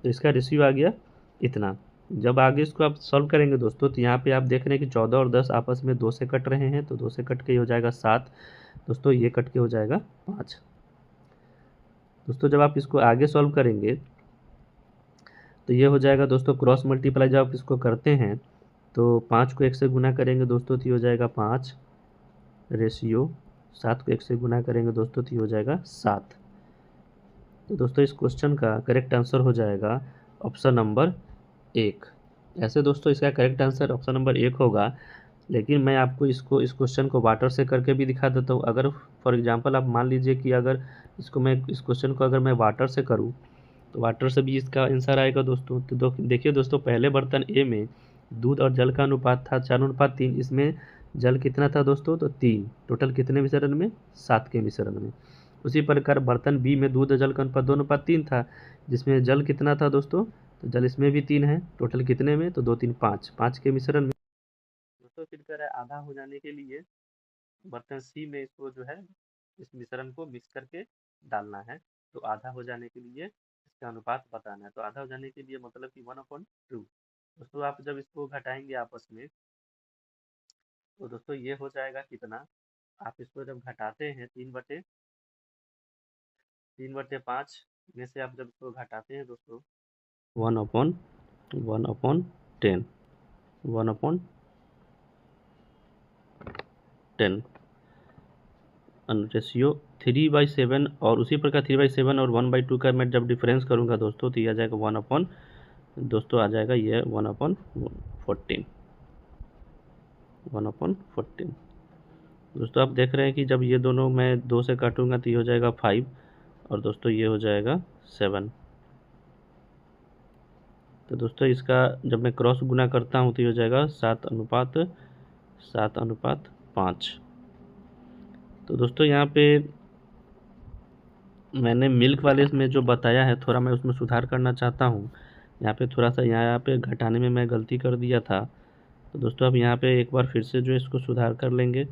A: तो इसका रेशियो आ गया इतना। जब आगे इसको आप सॉल्व करेंगे दोस्तों तो यहाँ पे आप देख रहे हैं कि 14 और 10 आपस में 2 से कट रहे हैं, तो 2 से कट के हो जाएगा 7। दोस्तों ये कट के हो जाएगा 5। दोस्तों जब आप इसको आगे सॉल्व करेंगे तो ये हो जाएगा दोस्तों क्रॉस मल्टीप्लाई जब आप इसको करते हैं तो 5 को 1 से गुना करेंगे दोस्तों तो ये हो जाएगा 5 रेशियो 7 को 1 से गुना करेंगे दोस्तों तो ये हो जाएगा 7। तो दोस्तों इस क्वेश्चन का करेक्ट आंसर हो जाएगा ऑप्शन नंबर 1। ऐसे दोस्तों इसका करेक्ट आंसर ऑप्शन नंबर 1 होगा, लेकिन मैं आपको इसको इस क्वेश्चन को वाटर से करके भी दिखा देता हूँ। अगर फॉर एग्जांपल आप मान लीजिए कि अगर इसको मैं इस क्वेश्चन को अगर मैं वाटर से करूँ तो वाटर से भी इसका आंसर आएगा दोस्तों। तो देखिए दोस्तों पहले बर्तन ए में दूध और जल का अनुपात था 4:3, इसमें जल कितना था दोस्तों तो 3, टोटल कितने मिश्रण में 7 के मिश्रण में। उसी प्रकार बर्तन बी में दूध और जल का अनुपात 2:3 था, जिसमें जल कितना था दोस्तों तो जल इसमें भी 3 है, टोटल कितने में तो 2 3 5, 5 के मिश्रण में। दोस्तों फिर कह रहा है आधा हो जाने के लिए बर्तन सी में इसको जो है इस मिश्रण को मिक्स करके डालना है। तो आधा हो जाने के लिए इसका अनुपात बताना है, तो आधा हो जाने के लिए मतलब कि 1/2। दोस्तों आप जब इसको घटाएंगे आपस में तो दोस्तों ये हो जाएगा कितना, आप इसको जब घटाते हैं 3/5 में से आप जब इसको घटाते हैं दोस्तों 1/10, 1/10 रेशियो 3/7। और उसी प्रकार 3/7 और 1/2 का मैं जब डिफरेंस करूंगा दोस्तों तो ये आ जाएगा 1/, दोस्तों आ जाएगा ये 1/14, 1/14। दोस्तों आप देख रहे हैं कि जब ये दोनों मैं 2 से काटूंगा तो ये हो जाएगा 5 और दोस्तों ये हो जाएगा 7। तो दोस्तों इसका जब मैं क्रॉस गुना करता हूँ तो ये हो जाएगा 7:5। तो दोस्तों यहाँ पे मैंने मिल्क वाले में जो बताया है थोड़ा मैं उसमें सुधार करना चाहता हूँ। यहाँ पे थोड़ा सा यहाँ पे घटाने में मैं गलती कर दिया था, तो दोस्तों अब यहाँ पे एक बार फिर से जो इसको सुधार कर लेंगे।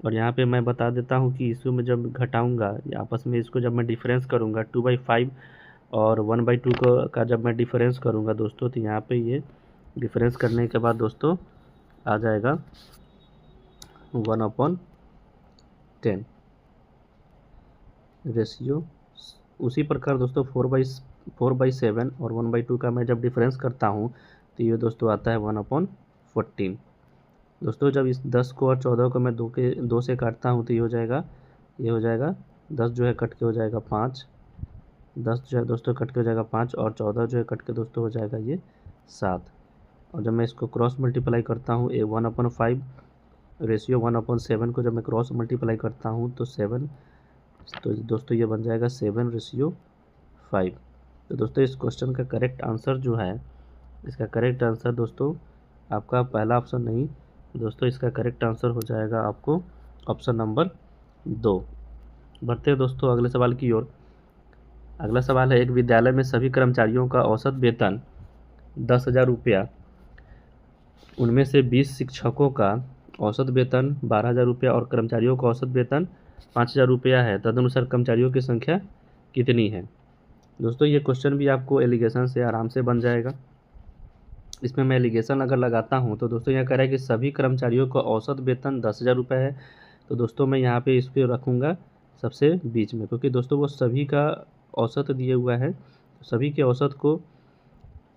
A: और यहाँ पे मैं बता देता हूँ कि इसको मैं जब घटाऊँगा आपस में, इसको जब मैं डिफरेंस करूँगा 2/5 और 1/2 का जब मैं डिफरेंस करूँगा दोस्तों तो यहाँ पे ये डिफरेंस करने के बाद दोस्तों आ जाएगा 1/10 रेशियो उसी प्रकार दोस्तों 4/7 और 1/2 का मैं जब डिफरेंस करता हूँ तो ये दोस्तों आता है 1/14। दोस्तों जब इस 10 को और 14 को मैं 2 से काटता हूँ तो ये हो जाएगा 10 जो है कट के हो जाएगा 5, 10 जो है दोस्तों कट के हो जाएगा 5 और 14 जो है कट के दोस्तों हो जाएगा ये 7। और जब मैं इसको क्रॉस मल्टीप्लाई करता हूँ 1/5 रेशियो 1/7 को जब मैं क्रॉस मल्टीप्लाई करता हूँ तो 7, तो दोस्तों ये बन जाएगा 7/5। तो दोस्तों इस क्वेश्चन का करेक्ट आंसर जो है, इसका करेक्ट आंसर दोस्तों आपका पहला ऑप्शन नहीं दोस्तों, इसका करेक्ट आंसर हो जाएगा आपको ऑप्शन नंबर 2। बढ़ते हैं दोस्तों अगले सवाल की ओर। अगला सवाल है, एक विद्यालय में सभी कर्मचारियों का औसत वेतन 10,000 रुपया, उनमें से 20 शिक्षकों का औसत वेतन 12,000 रुपया और कर्मचारियों का औसत वेतन 5,000 रुपया है। तदनुसार कर्मचारियों की संख्या कितनी है। दोस्तों ये क्वेश्चन भी आपको एलिगेशन से आराम से बन जाएगा। इसमें मैं एलिगेशन अगर लगाता हूँ तो दोस्तों यहाँ कह रहा है कि सभी कर्मचारियों का औसत वेतन 10,000 रुपये है। तो दोस्तों मैं यहाँ पे इसको रखूँगा सबसे बीच में, क्योंकि दोस्तों वो सभी का औसत दिए हुआ है, सभी के औसत को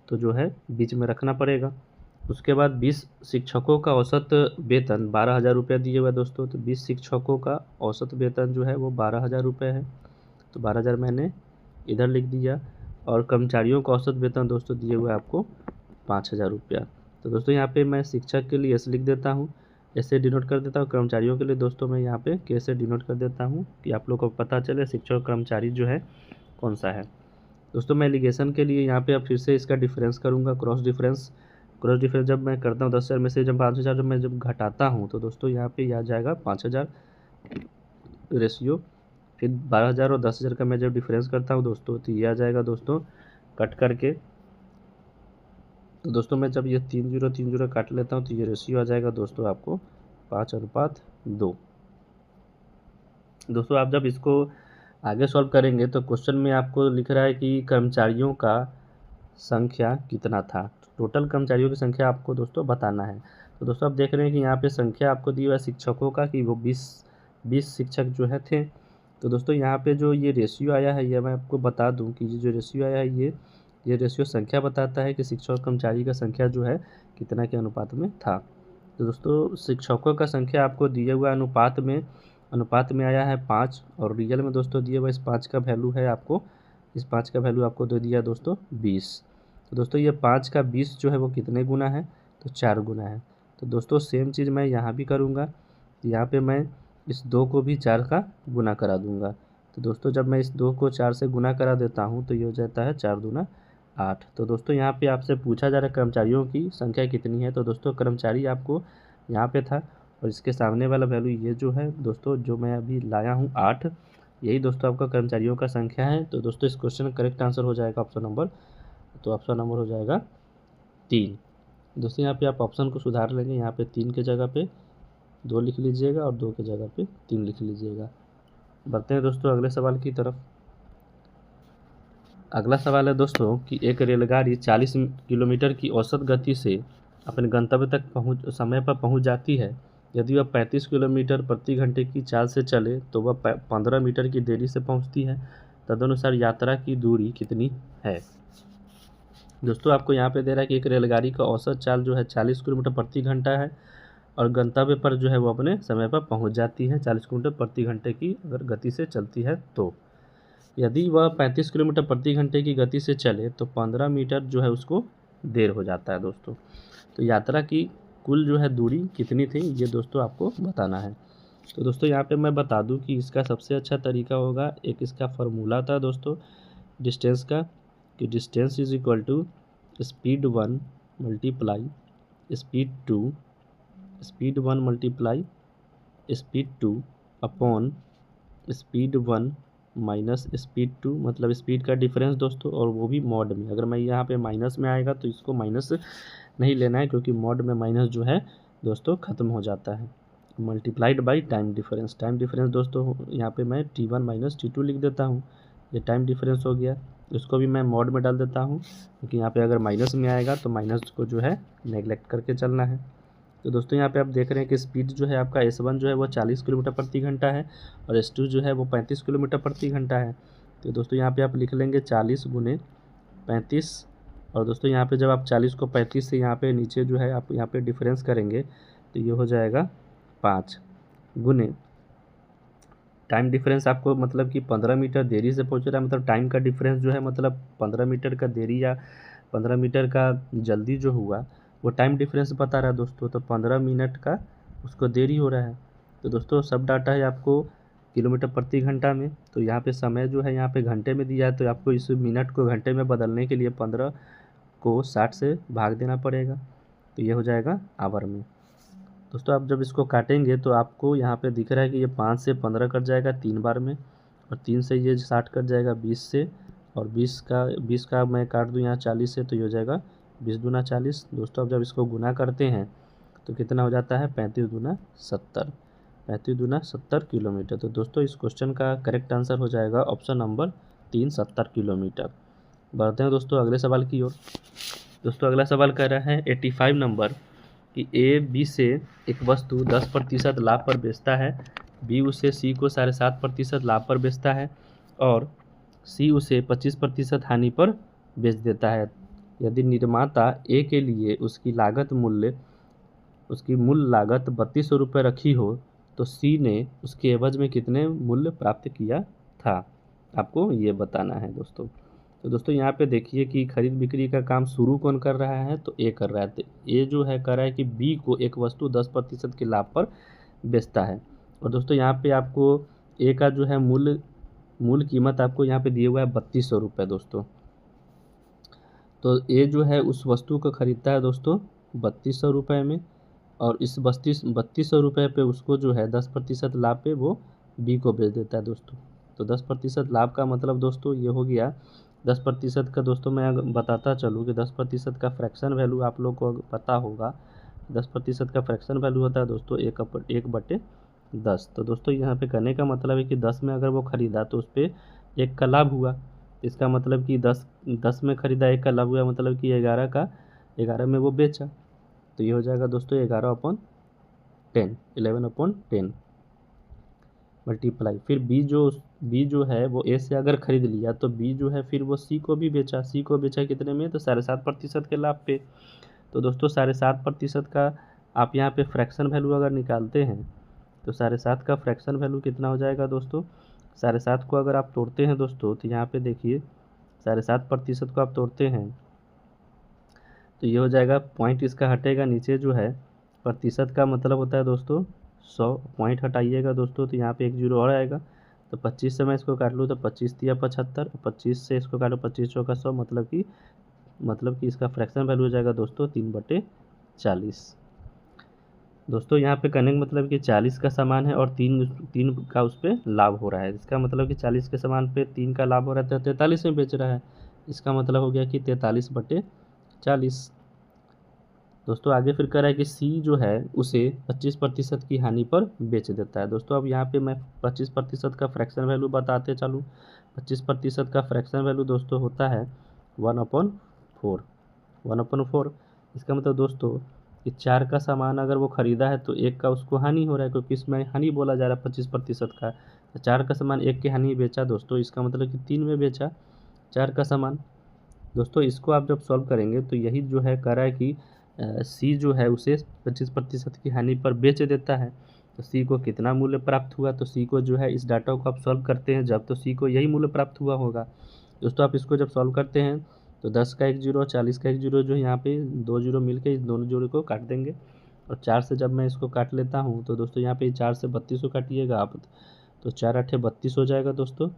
A: तो जो है बीच में रखना पड़ेगा। उसके बाद 20 शिक्षकों का औसत वेतन 12,000 रुपया दिए हुआ है दोस्तों। तो 20 शिक्षकों का औसत वेतन जो है वो 12,000 रुपये है, तो 12,000 मैंने इधर लिख दिया। और कर्मचारियों का औसत वेतन दोस्तों दिए हुए आपको 5,000 रुपया। तो दोस्तों यहाँ पे मैं शिक्षक के लिए एस लिख देता हूँ, ऐसे डिनोट कर देता हूँ। कर्मचारियों के लिए दोस्तों मैं यहाँ पे कैसे डिनोट कर देता हूँ कि आप लोग को पता चले शिक्षक कर्मचारी जो है कौन सा है। दोस्तों मैं एलिगेशन के लिए यहाँ पे अब फिर से इसका डिफरेंस करूँगा, क्रॉस डिफरेंस जब मैं करता हूँ 10,000 में से जब 5,000 जब घटाता हूँ तो दोस्तों यहाँ पे आ जाएगा 5,000 रेशियो, फिर 12,000 और 10,000 का मैं जब डिफरेंस करता हूँ दोस्तों तो ये आ जाएगा दोस्तों कट करके। तो दोस्तों मैं जब ये 3 0 काट लेता हूँ तो ये रेशियो आ जाएगा दोस्तों आपको 5/2। दोस्तों आप जब इसको आगे सॉल्व करेंगे तो क्वेश्चन में आपको लिख रहा है कि कर्मचारियों का संख्या कितना था। टोटल कर्मचारियों की संख्या आपको दोस्तों बताना है। तो दोस्तों आप देख रहे हैं कि यहाँ पे संख्या आपको दी हुआ है शिक्षकों का कि वो 20 शिक्षक जो है थे। तो दोस्तों यहाँ पे जो ये रेशियो आया है, ये मैं आपको बता दूँ कि ये जो रेशियो आया है ये रेशियो संख्या बताता है कि शिक्षक और कर्मचारी का संख्या जो है कितना के अनुपात में था। तो दोस्तों शिक्षकों का संख्या आपको दिए हुआ अनुपात में आया है 5, और रियल में दोस्तों दिए हुआ इस 5 का वैल्यू है आपको, इस 5 का वैल्यू आपको दे दिया दोस्तों 20। तो दोस्तों ये 5 का 20 जो है वो कितने गुना है, तो 4 गुना है। तो दोस्तों सेम चीज़ मैं यहाँ भी करूँगा, यहाँ पे मैं इस 2 को भी 4 का गुना करा दूँगा। तो दोस्तों जब मैं इस 2 को 4 से गुना करा देता हूँ तो ये हो जाता है 4 दूना 8। तो दोस्तों यहाँ पे आपसे पूछा जा रहा है कर्मचारियों की संख्या कितनी है। तो दोस्तों कर्मचारी आपको यहाँ पे था और इसके सामने वाला वैल्यू ये जो है दोस्तों जो मैं अभी लाया हूँ 8, यही दोस्तों आपका कर्मचारियों का संख्या है। तो दोस्तों इस क्वेश्चन का करेक्ट आंसर हो जाएगा ऑप्शन नंबर हो जाएगा 3। दोस्तों यहाँ पे आप ऑप्शन को सुधार लेंगे, यहाँ पे 3 के जगह पे 2 लिख लीजिएगा और 2 के जगह पे 3 लिख लीजिएगा। बढ़ते हैं दोस्तों अगले सवाल की तरफ। अगला सवाल है दोस्तों कि एक रेलगाड़ी 40 किलोमीटर की औसत गति से अपने गंतव्य तक समय पर पहुंच जाती है। यदि वह 35 किलोमीटर प्रति घंटे की चाल से चले तो वह 15 मीटर की देरी से पहुंचती है। तदनुसार यात्रा की दूरी कितनी है। दोस्तों आपको यहाँ पे दे रहा है कि एक रेलगाड़ी का औसत चाल जो है 40 किलोमीटर प्रति घंटा है और गंतव्य पर जो है वो अपने समय पर पहुँच जाती है 40 किलोमीटर प्रति घंटे की अगर गति से चलती है। तो यदि वह 35 किलोमीटर प्रति घंटे की गति से चले तो 15 मीटर जो है उसको देर हो जाता है दोस्तों। तो यात्रा की कुल जो है दूरी कितनी थी ये दोस्तों आपको बताना है। तो दोस्तों यहाँ पे मैं बता दूं कि इसका सबसे अच्छा तरीका होगा, एक इसका फार्मूला था दोस्तों डिस्टेंस का, कि distance is equal to speed 1 multiply speed 1 multiply speed 2 upon speed 1 minus speed 2, मतलब स्पीड का डिफरेंस दोस्तों, और वो भी मॉड में। अगर मैं यहाँ पे माइनस में आएगा तो इसको माइनस नहीं लेना है क्योंकि मॉड में माइनस जो है दोस्तों ख़त्म हो जाता है। मल्टीप्लाइड बाई टाइम डिफरेंस दोस्तों यहाँ पे मैं T1 माइनस T2 लिख देता हूँ, ये टाइम डिफरेंस हो गया। इसको भी मैं मॉड में डाल देता हूँ क्योंकि यहाँ पे अगर माइनस में आएगा तो माइनस को जो है नेगलेक्ट करके चलना है। तो दोस्तों यहाँ पे आप देख रहे हैं कि स्पीड जो है आपका S1 जो है वो 40 किलोमीटर प्रति घंटा है और S2 जो है वो 35 किलोमीटर प्रति घंटा है। तो दोस्तों यहाँ पे आप लिख लेंगे 40 गुने 35। और दोस्तों यहाँ पे जब आप 40 को 35 से यहाँ पे नीचे जो है आप यहाँ पे डिफरेंस करेंगे तो ये हो जाएगा 5 गुने टाइम डिफरेंस आपको मतलब कि 15 मीटर देरी से पहुँच रहा है, मतलब टाइम का डिफरेंस जो है मतलब 15 मीटर का देरी या 15 मीटर का जल्दी जो हुआ वो टाइम डिफरेंस बता रहा है दोस्तों। तो 15 मिनट का उसको देरी हो रहा है। तो दोस्तों सब डाटा है आपको किलोमीटर प्रति घंटा में, तो यहाँ पे समय जो है यहाँ पे घंटे में दिया है, तो आपको इस मिनट को घंटे में बदलने के लिए 15 को 60 से भाग देना पड़ेगा, तो ये हो जाएगा आवर में। दोस्तों आप जब इसको काटेंगे तो आपको यहाँ पे दिख रहा है कि ये 5 से 15 कट जाएगा 3 बार में, और 3 से ये 60 कट जाएगा 20 से, और 20 का मैं काट दूँ यहाँ 40 से, तो ये हो जाएगा 20 दूना 40। दोस्तों अब जब इसको गुना करते हैं तो कितना हो जाता है 35 दूना 70, 35 दूना 70 किलोमीटर। तो दोस्तों इस क्वेश्चन का करेक्ट आंसर हो जाएगा ऑप्शन नंबर 3, 70 किलोमीटर। बढ़ते हैं दोस्तों अगले सवाल की ओर। दोस्तों अगला सवाल कह रहा है 85 नंबर कि ए बी से एक वस्तु 10% लाभ पर बेचता है, बी उसे सी को 7.5% लाभ पर बेचता है और सी उसे 25% हानि पर बेच देता है। यदि निर्माता ए के लिए उसकी मूल लागत 3200 रुपये रखी हो तो सी ने उसके एवज में कितने मूल्य प्राप्त किया था, आपको ये बताना है दोस्तों। तो दोस्तों यहाँ पे देखिए कि खरीद बिक्री का काम शुरू कौन कर रहा है, तो ए कर रहा है। तो ए जो है कर रहा है कि बी को एक वस्तु 10% के लाभ पर बेचता है। और दोस्तों यहाँ पे आपको ए का जो है मूल कीमत आपको यहाँ पे दिए हुआ है 3200 रुपये दोस्तों। तो ए जो है उस वस्तु को खरीदता है दोस्तों 3200 रुपये में, और इस 3200 रुपये पे उसको जो है 10% लाभ पे वो बी को बेच देता है दोस्तों। तो 10% लाभ का मतलब दोस्तों ये हो गया 10% का। दोस्तों मैं अगर बताता चलूँ कि 10% का फ्रैक्शन वैल्यू आप लोग को पता होगा, 10% का फ्रैक्शन वैल्यू होता है दोस्तों 1/10। तो दोस्तों यहाँ पे कहने का मतलब है कि 10 में अगर वो ख़रीदा तो उस पर 1 का लाभ हुआ, इसका मतलब कि 10 में ख़रीदा 1 का लाभ हुआ, मतलब कि 11 में वो बेचा, तो ये हो जाएगा दोस्तों 11/10, 11/10 मल्टीप्लाई। फिर बी जो है वो ए से अगर ख़रीद लिया तो बी जो है फिर वो सी को बेचा कितने में, तो 7.5% के लाभ पे। तो दोस्तों 7.5% का आप यहाँ पे फ्रैक्शन वैल्यू अगर निकालते हैं तो 7.5 का फ्रैक्शन वैल्यू कितना हो जाएगा दोस्तों। 7.5 को अगर आप तोड़ते हैं दोस्तों तो यहाँ पे देखिए 7.5% को आप तोड़ते हैं तो ये हो जाएगा, पॉइंट इसका हटेगा नीचे जो है, प्रतिशत का मतलब होता है दोस्तों 100, पॉइंट हटाइएगा दोस्तों तो यहाँ पे 1 जीरो और आएगा। तो 25 से मैं इसको काट लूँ तो 25 तिया 75, 25 से इसको काटो 25 चौका 100, मतलब कि इसका फ्रैक्शन वैल्यू हो जाएगा दोस्तों 3/40। दोस्तों यहाँ पे कहने का मतलब कि 40 का सामान है और तीन का उस पर लाभ हो रहा है, इसका मतलब कि 40 के सामान पे 3 का लाभ हो रहा है तो 43 में बेच रहा है, इसका मतलब हो गया कि 43/40। दोस्तों आगे फिर कह रहा है कि सी जो है उसे 25% की हानि पर बेच देता है। दोस्तों अब यहाँ पे मैं 25% का फ्रैक्शन वैल्यू बताते चलूँ। 25% का फ्रैक्शन वैल्यू दोस्तों होता है 1/4, 1/4। इसका मतलब दोस्तों कि 4 का सामान अगर वो ख़रीदा है तो 1 का उसको हानि हो रहा है, क्योंकि इसमें हानि बोला जा रहा है 25% का। तो 4 का सामान 1 की हानि बेचा दोस्तों, इसका मतलब कि 3 में बेचा 4 का सामान। दोस्तों इसको आप जब सॉल्व करेंगे तो यही जो है कह रहा है कि सी जो है उसे 25% की हानि पर बेच देता है, तो सी को कितना मूल्य प्राप्त हुआ, तो सी को जो है इस डाटा को आप सॉल्व करते हैं जब, तो सी को यही मूल्य प्राप्त हुआ होगा। दोस्तों आप इसको जब सॉल्व करते हैं तो 10 का 1 जीरो 40 का 1 जीरो जो यहाँ पे 2 जीरो मिलके इस दोनों जोड़े को काट देंगे, और 4 से जब मैं इसको काट लेता हूँ तो दोस्तों यहाँ पे 4 से 32 को काटिएगा आप, तो 4 8 32 हो जाएगा दोस्तों।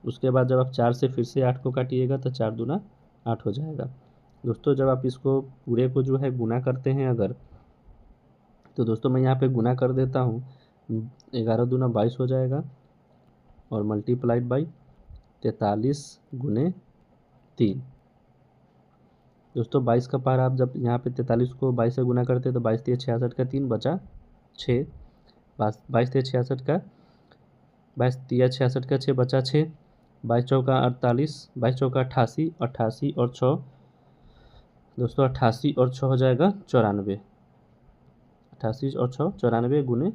A: उसके बाद जब आप 4 से फिर से 8 को काटिएगा तो 4 दूना 8 हो जाएगा। दोस्तों जब आप इसको पूरे को जो है गुना करते हैं अगर, तो दोस्तों मैं यहाँ पे गुना कर देता हूँ, 11 दूना 22 हो जाएगा और मल्टीप्लाइड बाई 43 गुने 3। दोस्तों 22 का पार आप जब यहाँ पे 43 को 22 से गुना करते हैं तो 22 तिया 66 का 3 बचा 6, 22 तिया 66 का 22 तिया 66 का 6 बचा 6, 22 चौका 48, 22 चौका 88, 88 और 6 दोस्तों 88 और 6 हो जाएगा 94, 88 और 6 94 गुने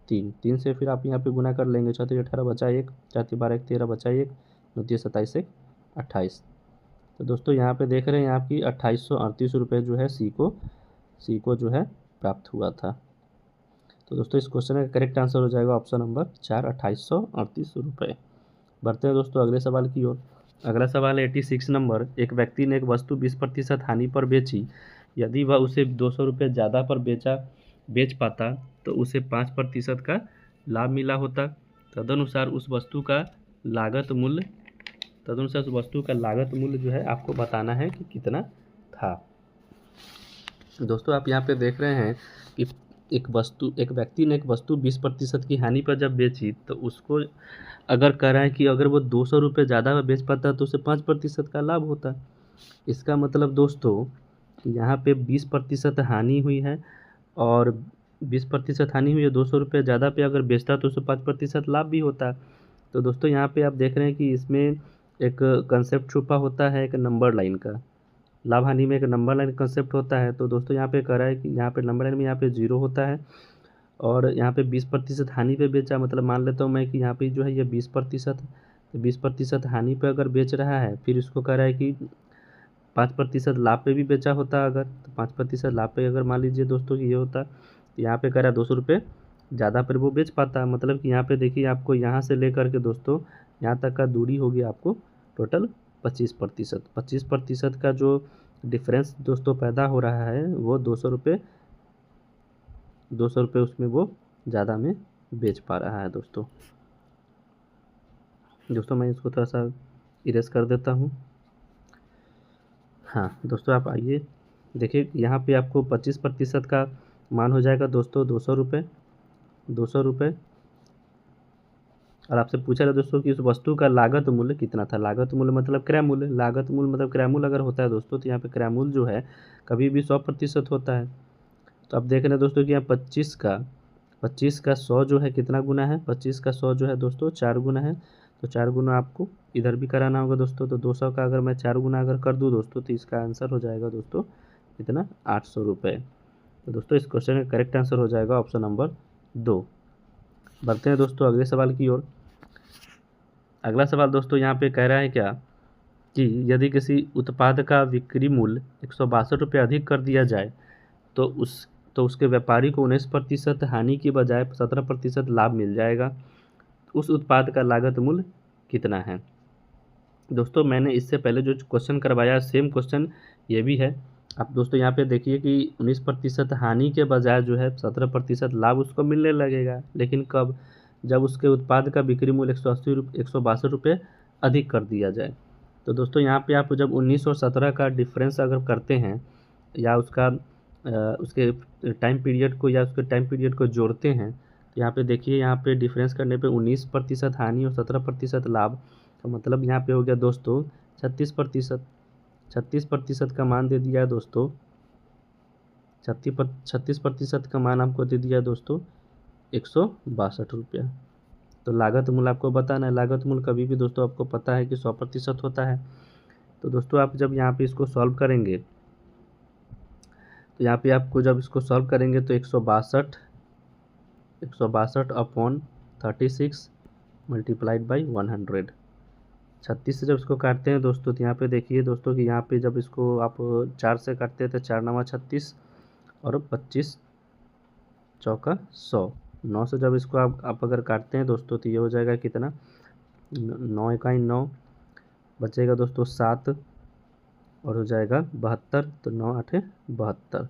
A: 3 से फिर आप यहाँ पे गुना कर लेंगे, 4 18 बचा 1, 4 12 1 13 बचा 1, 27 एक 28। तो दोस्तों यहाँ पे देख रहे हैं आपकी 2838 रुपये जो है सी को जो है प्राप्त हुआ था। तो दोस्तों इस क्वेश्चन का करेक्ट आंसर हो जाएगा ऑप्शन नंबर 4, 2838 रुपये। बढ़ते हैं दोस्तों अगले सवाल की ओर। अगला सवाल है 86 नंबर। एक व्यक्ति ने एक वस्तु 20% हानि पर बेची। यदि वह उसे 200 रुपये ज़्यादा पर बेच पाता तो उसे 5% का लाभ मिला होता। तदनुसार उस वस्तु का लागत मूल्य जो है आपको बताना है कि कितना था। दोस्तों आप यहाँ पे देख रहे हैं कि एक व्यक्ति ने एक वस्तु 20% की हानि पर जब बेची तो उसको अगर कह रहा है कि अगर वो 200 रुपये ज़्यादा बेच पाता तो उसे 5% का लाभ होता। इसका मतलब दोस्तों यहाँ पे 20% हानि हुई है और 20% हानि हुई है, 200 रुपये ज़्यादा पे अगर बेचता तो उसे 5% लाभ भी होता। तो दोस्तों यहाँ पे आप देख रहे हैं कि इसमें एक कंसेप्ट छुपा होता है, एक नंबर लाइन का। लाभ हानि में एक नंबर लाइन कंसेप्ट होता है। तो दोस्तों यहाँ पे कह रहा है कि यहाँ पे नंबर लाइन में यहाँ पे 0 होता है और यहाँ पे 20% हानि पे बेचा, मतलब मान लेता हूँ मैं कि यहाँ पे जो है ये 20%, तो 20% हानि पे अगर बेच रहा है, फिर इसको कह रहा है कि 5% लाभ पे भी बेचा होता अगर, तो 5% लाभ पे अगर मान लीजिए दोस्तों कि ये होता, तो यहाँ पे कह रहा है 200 रुपये ज़्यादा पर वो बेच पाता। मतलब कि यहाँ पे देखिए आपको यहाँ से लेकर के दोस्तों यहाँ तक का दूरी होगी आपको टोटल 25%। 25% का जो डिफरेंस दोस्तों पैदा हो रहा है वो 200 रुपये उसमें वो ज़्यादा में बेच पा रहा है। दोस्तों मैं इसको थोड़ा सा इरेज कर देता हूँ। हाँ दोस्तों आप आइए देखिए यहाँ पे आपको 25% का मान हो जाएगा दोस्तों 200 रुपये। और आपसे पूछा था दोस्तों कि उस वस्तु का लागत मूल्य कितना था। लागत मूल्य मतलब क्रय मूल्य, क्रय मूल्य अगर होता है दोस्तों तो यहाँ पे क्रय मूल्य जो है कभी भी 100% होता है। तो आप देख रहे हैं दोस्तों कि यहाँ 25 का 100 जो है कितना गुना है, 25 का 100 जो है दोस्तों 4 गुना है। तो 4 गुना आपको इधर भी कराना होगा दोस्तों। तो 200 का अगर मैं 4 गुना अगर कर दूँ दोस्तों तो इसका आंसर हो जाएगा दोस्तों कितना, 800 रुपये। तो दोस्तों इस क्वेश्चन का करेक्ट आंसर हो जाएगा ऑप्शन नंबर 2। बढ़ते हैं दोस्तों अगले सवाल की ओर। अगला सवाल दोस्तों यहाँ पे कह रहा है क्या कि यदि किसी उत्पाद का बिक्री मूल्य 162 रुपये अधिक कर दिया जाए तो उसके व्यापारी को 19% हानि की बजाय 17% लाभ मिल जाएगा। उस उत्पाद का लागत मूल्य कितना है। दोस्तों मैंने इससे पहले जो क्वेश्चन करवाया सेम क्वेश्चन ये भी है। आप दोस्तों यहाँ पे देखिए कि 19% हानि के बजाय जो है 17% लाभ उसको मिलने लगेगा, लेकिन कब, जब उसके उत्पाद का बिक्री मूल्य 162 रुपये अधिक कर दिया जाए। तो दोस्तों यहाँ पे आप जब 19 और 17 का डिफरेंस अगर करते हैं या उसके टाइम पीरियड को जोड़ते हैं तो यहाँ पे देखिए यहाँ पे डिफरेंस करने पे 19% हानि और 17% लाभ, तो मतलब यहाँ पे हो गया दोस्तों 36% का मान दे दिया है दोस्तों। 36% का मान आपको दे दिया है दोस्तों 162 रुपया। तो लागत मूल्य आपको बताना है। लागत मूल्य कभी भी दोस्तों आपको पता है कि 100% होता है। तो दोस्तों आप जब यहाँ पे इसको सॉल्व करेंगे तो यहाँ पे आपको जब इसको सॉल्व करेंगे तो 162 अपॉन 36 मल्टीप्लाइड बाई 100। 36 से जब इसको काटते हैं दोस्तों तो यहाँ पे देखिए दोस्तों कि यहाँ पे जब इसको आप 4 से काटते हैं तो 4 9 36 और 25 चौका 100। 9 से जब इसको आप अगर काटते हैं दोस्तों तो ये हो जाएगा कितना, 9 इकाई 9, बचेगा दोस्तों 7 और हो जाएगा 72। तो 9 8 72।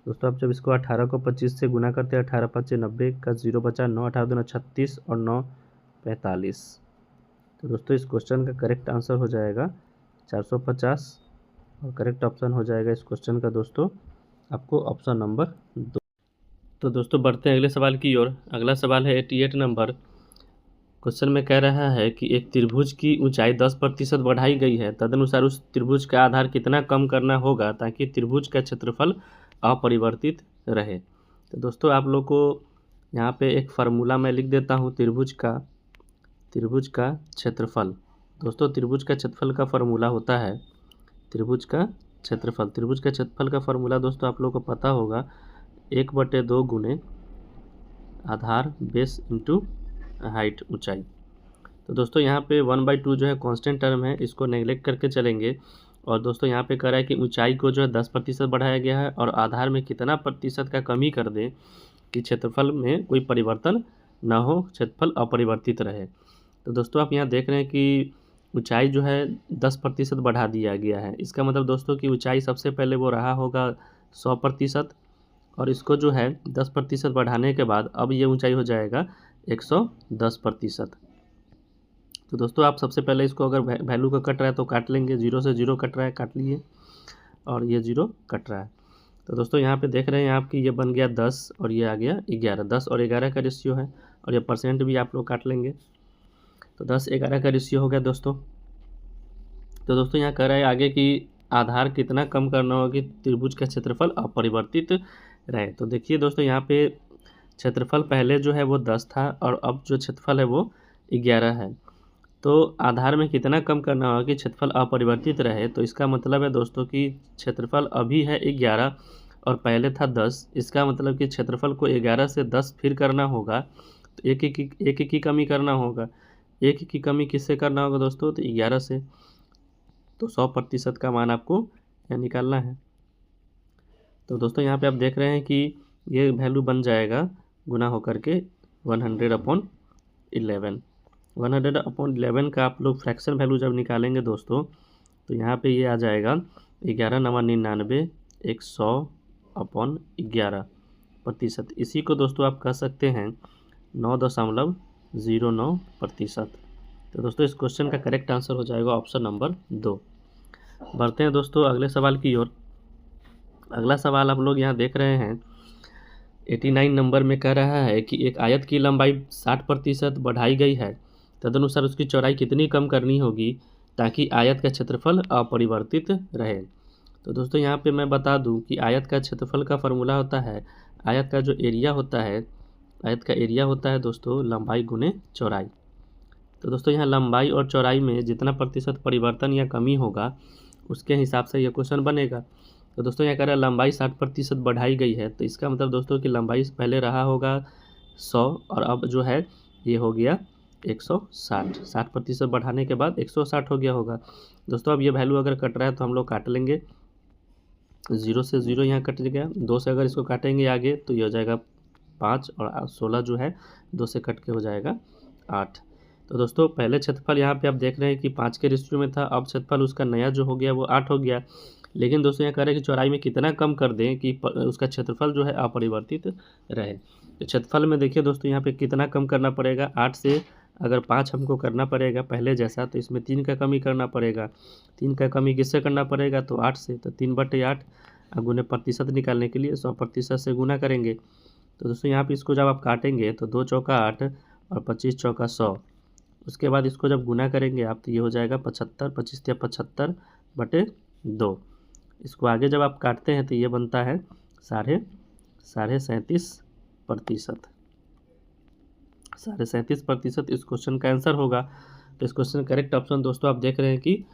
A: दोस्तों आप जब इसको 18 को 25 से गुना करते हैं, 18 5 90 का 0 बचा, 9 18 2 36 और 9 45। तो दोस्तों इस क्वेश्चन का करेक्ट आंसर हो जाएगा 450 और करेक्ट ऑप्शन हो जाएगा इस क्वेश्चन का दोस्तों आपको ऑप्शन नंबर 2। तो दोस्तों बढ़ते हैं अगले सवाल की ओर। अगला सवाल है 88 नंबर। क्वेश्चन में कह रहा है कि एक त्रिभुज की ऊंचाई 10% बढ़ाई गई है, तदनुसार उस त्रिभुज का आधार कितना कम करना होगा ताकि त्रिभुज का क्षेत्रफल अपरिवर्तित रहे। तो दोस्तों आप लोग को यहाँ पे एक फार्मूला मैं लिख देता हूँ त्रिभुज का क्षेत्रफल। दोस्तों त्रिभुज का क्षेत्रफल का फार्मूला होता है त्रिभुज का क्षेत्रफल का फार्मूला दोस्तों आप लोग को पता होगा 1/2 गुने आधार बेस इंटू हाइट ऊंचाई। तो दोस्तों यहाँ पे 1/2 जो है कांस्टेंट टर्म है, इसको नेगलेक्ट करके चलेंगे। और दोस्तों यहाँ पे कह रहा है कि ऊंचाई को जो है 10% बढ़ाया गया है और आधार में कितना प्रतिशत का कमी कर दें कि क्षेत्रफल में कोई परिवर्तन ना हो, क्षेत्रफल अपरिवर्तित रहे। तो दोस्तों आप यहाँ देख रहे हैं कि ऊंचाई जो है 10% बढ़ा दिया गया है। इसका मतलब दोस्तों कि ऊंचाई सबसे पहले वो रहा होगा 100% और इसको जो है 10% बढ़ाने के बाद अब ये ऊंचाई हो जाएगा 110%। तो दोस्तों आप सबसे पहले इसको अगर वैल्यू का कट रहा है तो काट लेंगे, 0 से 0 कट रहा है काट लिए, और ये 0 कट रहा है। तो दोस्तों यहाँ पे देख रहे हैं आप कि ये बन गया 10 और ये आ गया 11, 10 और 11 का रेशियो है, और ये परसेंट भी आप लोग काट लेंगे। तो 10-11 का रेशियो हो गया दोस्तों। तो दोस्तों यहाँ कह रहा है आगे कि आधार कितना कम करना होगा कि त्रिभुज का क्षेत्रफल अपरिवर्तित रहे। तो देखिए दोस्तों यहाँ पे क्षेत्रफल पहले जो है वो 10 था और अब जो क्षेत्रफल है वो 11 है। तो आधार में कितना कम करना होगा कि क्षेत्रफल अपरिवर्तित रहे। तो इसका मतलब है दोस्तों कि क्षेत्रफल अभी है 11 और पहले था 10। इसका मतलब कि क्षेत्रफल को 11 से 10 फिर करना होगा, तो एक की कमी करना होगा। एक की कमी किससे करना होगा दोस्तों? तो 11 से। तो 100% का मान आपको यहाँ निकालना है। तो दोस्तों यहाँ पे आप देख रहे हैं कि ये वैल्यू बन जाएगा गुना होकर के 100/11। 100/11 का आप लोग फ्रैक्शन वैल्यू जब निकालेंगे दोस्तों तो यहाँ पे ये आ जाएगा 11×99 100/11%। इसी को दोस्तों आप कह सकते हैं 9.09%। तो दोस्तों इस क्वेश्चन का करेक्ट आंसर हो जाएगा ऑप्शन नंबर 2। बढ़ते हैं दोस्तों अगले सवाल की ओर। अगला सवाल आप लोग यहाँ देख रहे हैं 89 नंबर में कह रहा है कि एक आयत की लंबाई 60% बढ़ाई गई है, तदनुसार उसकी चौड़ाई कितनी कम करनी होगी ताकि आयत का क्षेत्रफल अपरिवर्तित रहे। तो दोस्तों यहाँ पे मैं बता दूं कि आयत का क्षेत्रफल का फॉर्मूला होता है, आयत का जो एरिया होता है, आयत का एरिया होता है दोस्तों लंबाई गुने चौड़ाई। तो दोस्तों यहाँ लंबाई और चौड़ाई में जितना प्रतिशत परिवर्तन या कमी होगा उसके हिसाब से यह क्वेश्चन बनेगा। तो दोस्तों यहाँ कह रहा है लंबाई 60% बढ़ाई गई है, तो इसका मतलब दोस्तों कि लंबाई पहले रहा होगा 100 और अब जो है ये हो गया 160। 60% बढ़ाने के बाद 160 हो गया होगा। दोस्तों अब ये वैल्यू अगर कट रहा है तो हम लोग काट लेंगे, 0 से 0 यहाँ कट गया, 2 से अगर इसको काटेंगे आगे तो ये हो जाएगा 5 और 16 जो है 2 से कट के हो जाएगा 8। तो दोस्तों पहले क्षेत्रफल यहाँ पे आप देख रहे हैं कि 5 के रेशियो में था, अब क्षेत्रफल उसका नया जो हो गया वो 8 हो गया। लेकिन दोस्तों यहाँ कह रहे हैं कि चौड़ाई में कितना कम कर दें कि उसका क्षेत्रफल जो है अपरिवर्तित रहे। तो क्षेत्रफल में देखिए दोस्तों यहाँ पे कितना कम करना पड़ेगा, 8 से अगर 5 हमको करना पड़ेगा पहले जैसा, तो इसमें 3 का कमी करना पड़ेगा। 3 का कमी किससे करना पड़ेगा? तो 8 से। तो 3/8 गुने प्रतिशत निकालने के लिए 100% से गुना करेंगे। तो दोस्तों यहाँ पे इसको जब आप काटेंगे तो 2 चौका 8 और 25 चौका 100। उसके बाद इसको जब गुना करेंगे आप तो ये हो जाएगा 75, 25 या 75/2। इसको आगे जब आप काटते हैं तो ये बनता है 37.5%। 37.5% इस क्वेश्चन का आंसर होगा। तो इस क्वेश्चन करेक्ट ऑप्शन दोस्तों आप देख रहे हैं कि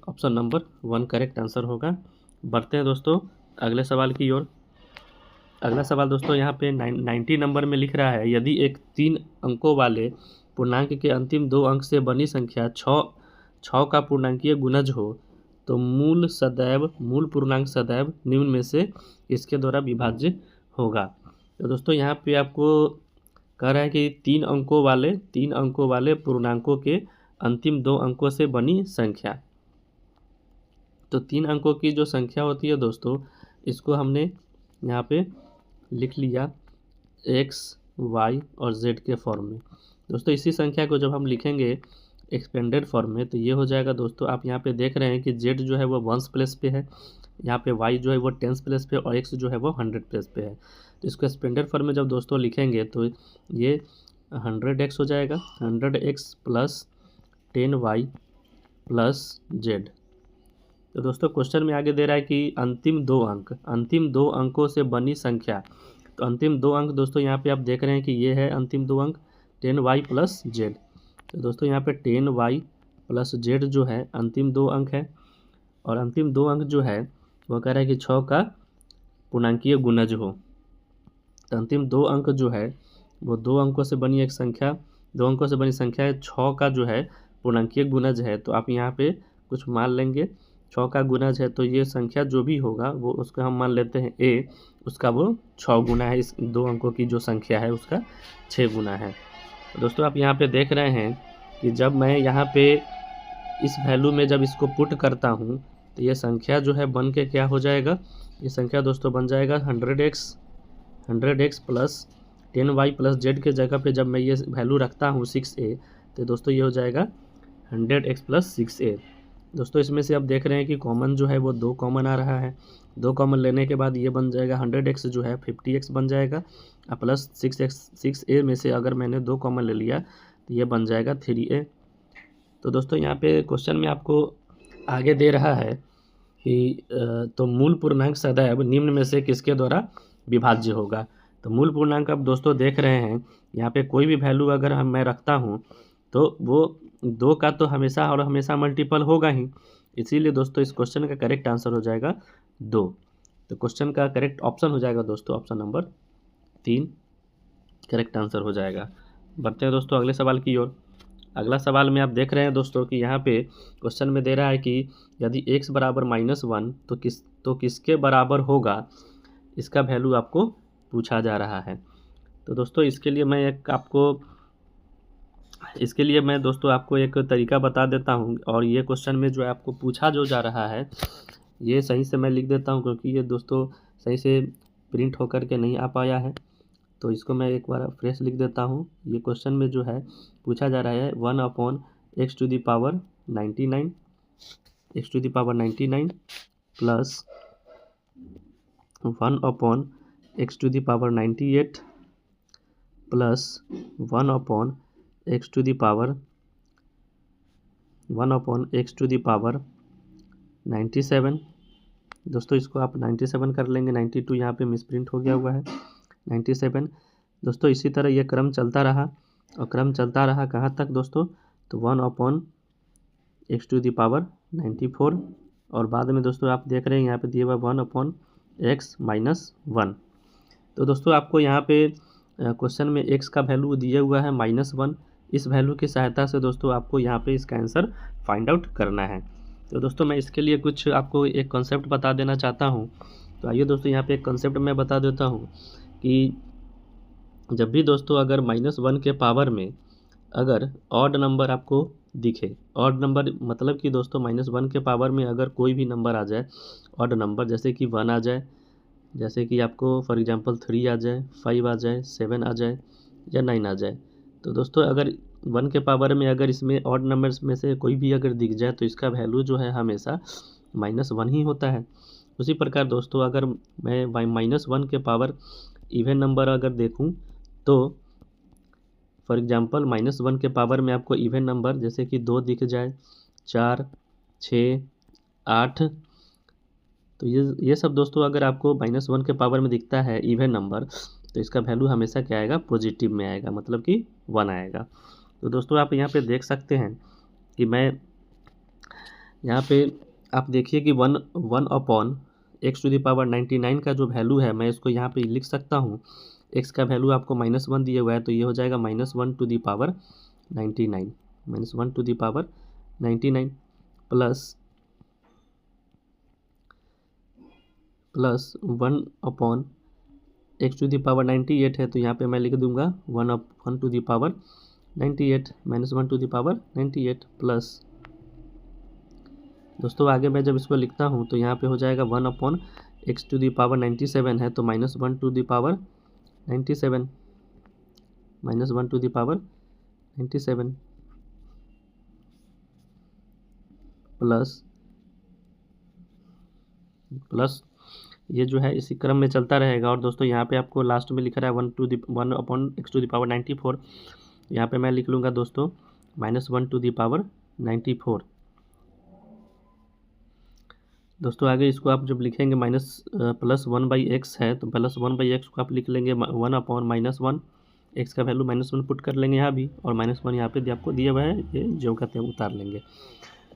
A: ऑप्शन नंबर 1 करेक्ट आंसर होगा। बढ़ते हैं दोस्तों अगले सवाल की ओर। अगला सवाल दोस्तों यहाँ पे 90 नंबर में लिख रहा है यदि एक 3 अंकों वाले पूर्णांक के अंतिम 2 अंक से बनी संख्या 6 का पूर्णांकीय गुणज हो तो मूल पूर्णांक सदैव निम्न में से इसके द्वारा विभाज्य होगा। तो दोस्तों यहाँ पे आपको कह रहा है कि 3 अंकों वाले पूर्णांकों के अंतिम 2 अंकों से बनी संख्या। तो 3 अंकों की जो संख्या होती है दोस्तों इसको हमने यहाँ पे लिख लिया x, y और z के फॉर्म में। दोस्तों इसी संख्या को जब हम लिखेंगे एक्सपेंडेड फॉर्म में तो ये हो जाएगा दोस्तों, आप यहाँ पे देख रहे हैं कि z जो है वो 1s प्लेस पे है, यहाँ पे y जो है वो 10s प्लेस पे और x जो है वो 100 प्लेस पे है। तो इसको एक्सपेंडेड फॉर्म में जब दोस्तों लिखेंगे तो ये 100x हो जाएगा, 100x plus 10y plus z। तो दोस्तों क्वेश्चन में आगे दे रहा है कि अंतिम 2 अंकों से बनी संख्या। तो अंतिम 2 अंक दोस्तों यहाँ पे आप देख रहे हैं कि ये है अंतिम 2 अंक 10y प्लस z। तो दोस्तों यहाँ पे 10y प्लस z जो है अंतिम 2 अंक है और अंतिम 2 अंक जो है वो कह रहा है कि 6 का पूर्णांकीय गुणज हो। तो अंतिम 2 अंक जो है वो 2 अंकों से बनी एक संख्या 2 अंकों से बनी संख्या है 6 का जो है पूर्णांकीय गुणज है, तो आप यहाँ पे कुछ मान लेंगे। 6 का गुणज है तो ये संख्या जो भी होगा वो उसका हम मान लेते हैं a, उसका वो 6 गुना है, इस 2 अंकों की जो संख्या है उसका 6 गुना है। तो दोस्तों आप यहाँ पे देख रहे हैं कि जब मैं यहाँ पे इस वैल्यू में जब इसको पुट करता हूँ तो ये संख्या जो है बन के क्या हो जाएगा, ये संख्या दोस्तों बन जाएगा 100x plus 10y plus z के जगह पे जब मैं ये वैल्यू रखता हूँ 6a, तो दोस्तों ये हो जाएगा 100x प्लस 6a। दोस्तों इसमें से आप देख रहे हैं कि कॉमन जो है वो 2 कॉमन आ रहा है। 2 कॉमन लेने के बाद ये बन जाएगा 100x जो है 50x बन जाएगा, और प्लस 6a में से अगर मैंने 2 कॉमन ले लिया तो ये बन जाएगा 3a। तो दोस्तों यहाँ पे क्वेश्चन में आपको आगे दे रहा है कि तो मूल पूर्णांक सदैव निम्न में से किसके द्वारा विभाज्य होगा। तो मूल पूर्णांक आप दोस्तों देख रहे हैं यहाँ पे कोई भी वैल्यू अगर मैं रखता हूँ तो वो 2 का तो हमेशा और हमेशा मल्टीपल होगा ही, इसीलिए दोस्तों इस क्वेश्चन का करेक्ट आंसर हो जाएगा 2। तो क्वेश्चन का करेक्ट ऑप्शन हो जाएगा दोस्तों ऑप्शन नंबर 3 करेक्ट आंसर हो जाएगा। बढ़ते हैं दोस्तों अगले सवाल की ओर। अगला सवाल में आप देख रहे हैं दोस्तों कि यहाँ पे क्वेश्चन में दे रहा है कि यदि x बराबर -1 तो किसके बराबर होगा, इसका वैल्यू आपको पूछा जा रहा है। तो दोस्तों इसके लिए मैं दोस्तों आपको एक तरीका बता देता हूँ, और ये क्वेश्चन में जो है आपको पूछा जो जा रहा है ये सही से मैं लिख देता हूँ, क्योंकि ये दोस्तों सही से प्रिंट होकर के नहीं आ पाया है। तो इसको मैं एक बार फ्रेश लिख देता हूँ। ये क्वेश्चन में जो है पूछा जा रहा है 1/x to the power 99 plus 1/x to the power 98 plus 1/x to the power 97। दोस्तों इसको आप 97 कर लेंगे, 92 यहाँ पे मिसप्रिंट हो गया हुआ है, 97। दोस्तों इसी तरह ये क्रम चलता रहा, और क्रम चलता रहा कहाँ तक दोस्तों, तो 1/x टू दी पावर 94, और बाद में दोस्तों आप देख रहे हैं यहाँ पे दिए हुआ 1/x माइनस 1। तो दोस्तों आपको यहाँ पे क्वेश्चन में x का वैल्यू दिया हुआ है -1। इस वैल्यू की सहायता से दोस्तों आपको यहाँ पे इसका आंसर फाइंड आउट करना है। तो दोस्तों मैं इसके लिए कुछ आपको एक कॉन्सेप्ट बता देना चाहता हूँ। तो आइए दोस्तों यहाँ पे एक कॉन्सेप्ट मैं बता देता हूँ कि जब भी दोस्तों अगर -1 के पावर में अगर ऑड नंबर आपको दिखे, ऑड नंबर मतलब कि दोस्तों -1 के पावर में अगर कोई भी नंबर आ जाए ऑड नंबर, जैसे कि 1 आ जाए, जैसे कि आपको फॉर एग्जांपल 3 आ जाए, 5 आ जाए, 7 आ जाए या 9 आ जाए, तो दोस्तों अगर 1 के पावर में अगर इसमें ऑड नंबर्स में से कोई भी अगर दिख जाए तो इसका वैल्यू जो है हमेशा -1 ही होता है। उसी प्रकार दोस्तों अगर मैं -1 के पावर इवन नंबर अगर देखूं तो फॉर एग्जांपल -1 के पावर में आपको इवन नंबर जैसे कि 2 दिख जाए, 4, 6, 8, तो ये सब दोस्तों अगर आपको -1 के पावर में दिखता है इवन नंबर, तो इसका वैल्यू हमेशा क्या आएगा, पॉजिटिव में आएगा, मतलब कि 1 आएगा। तो दोस्तों आप यहाँ पे देख सकते हैं कि मैं यहाँ पे आप देखिए कि 1/x टू दी पावर 99 का जो वैल्यू है मैं इसको यहाँ पे लिख सकता हूँ। x का वैल्यू आपको -1 दिया हुआ है, तो ये हो जाएगा -1 to the power 99, -1 to the power 99 plus 1/x to the power 98 है, तो यहाँ पे मैं लिख दूंगा 1 to the power 98 -1 to the power 98 plus दोस्तों आगे मैं जब इसको लिखता हूँ तो यहाँ पे हो जाएगा 1/x टू दी पावर 97 है, तो -1 to the power 97 -1 to the power 97 plus ये जो है इसी क्रम में चलता रहेगा। और दोस्तों यहाँ पे आपको लास्ट में लिख रहा है 1/x टू दी पावर 94, यहाँ पे मैं लिख लूँगा दोस्तों -1 टू दी पावर 94। दोस्तों आगे इसको आप जब लिखेंगे +1/x है, तो +1/x को आप लिख लेंगे 1/-1, x का वैल्यू -1 पुट कर लेंगे यहाँ भी, और -1 यहाँ पे आपको दिया हुआ है, ये जो कहते हैं उतार लेंगे।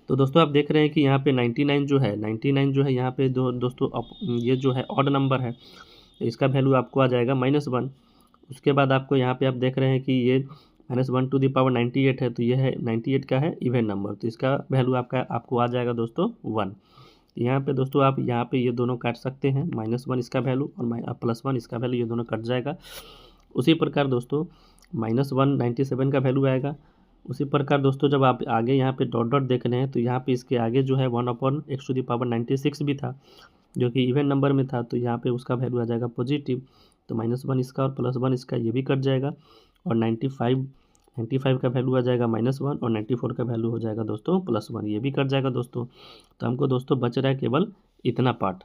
A: तो दोस्तों आप देख रहे हैं कि यहाँ पे 99 जो है यहाँ पे दोस्तों ये जो है ऑड नंबर है, तो इसका वैल्यू आपको आ जाएगा -1। उसके बाद आपको यहाँ पे आप देख रहे हैं कि ये -1 है, तो ये है 98 का है इवन नंबर, तो इसका वैल्यू आपको आ जाएगा दोस्तों 1। यहाँ पे दोस्तों आप यहाँ पे ये दोनों काट सकते हैं, -1 इसका वैल्यू और +1 इसका वैल्यू, ये दोनों कट जाएगा। उसी प्रकार दोस्तों -197 का वैल्यू आएगा। उसी प्रकार दोस्तों जब आप आगे यहाँ पे डॉट डॉट देख रहे हैं तो यहाँ पे इसके आगे जो है 1/x⁴ भी था, जो कि इवन नंबर में था, तो यहाँ पे उसका वैल्यू आ जाएगा पॉजिटिव। तो -1 इसका और +1 इसका ये भी कट जाएगा, और 95 का वैल्यू आ जाएगा -1, और 94 का वैल्यू हो जाएगा दोस्तों +1, ये भी कट जाएगा दोस्तों। तो हमको दोस्तों बच रहा है केवल इतना पार्ट।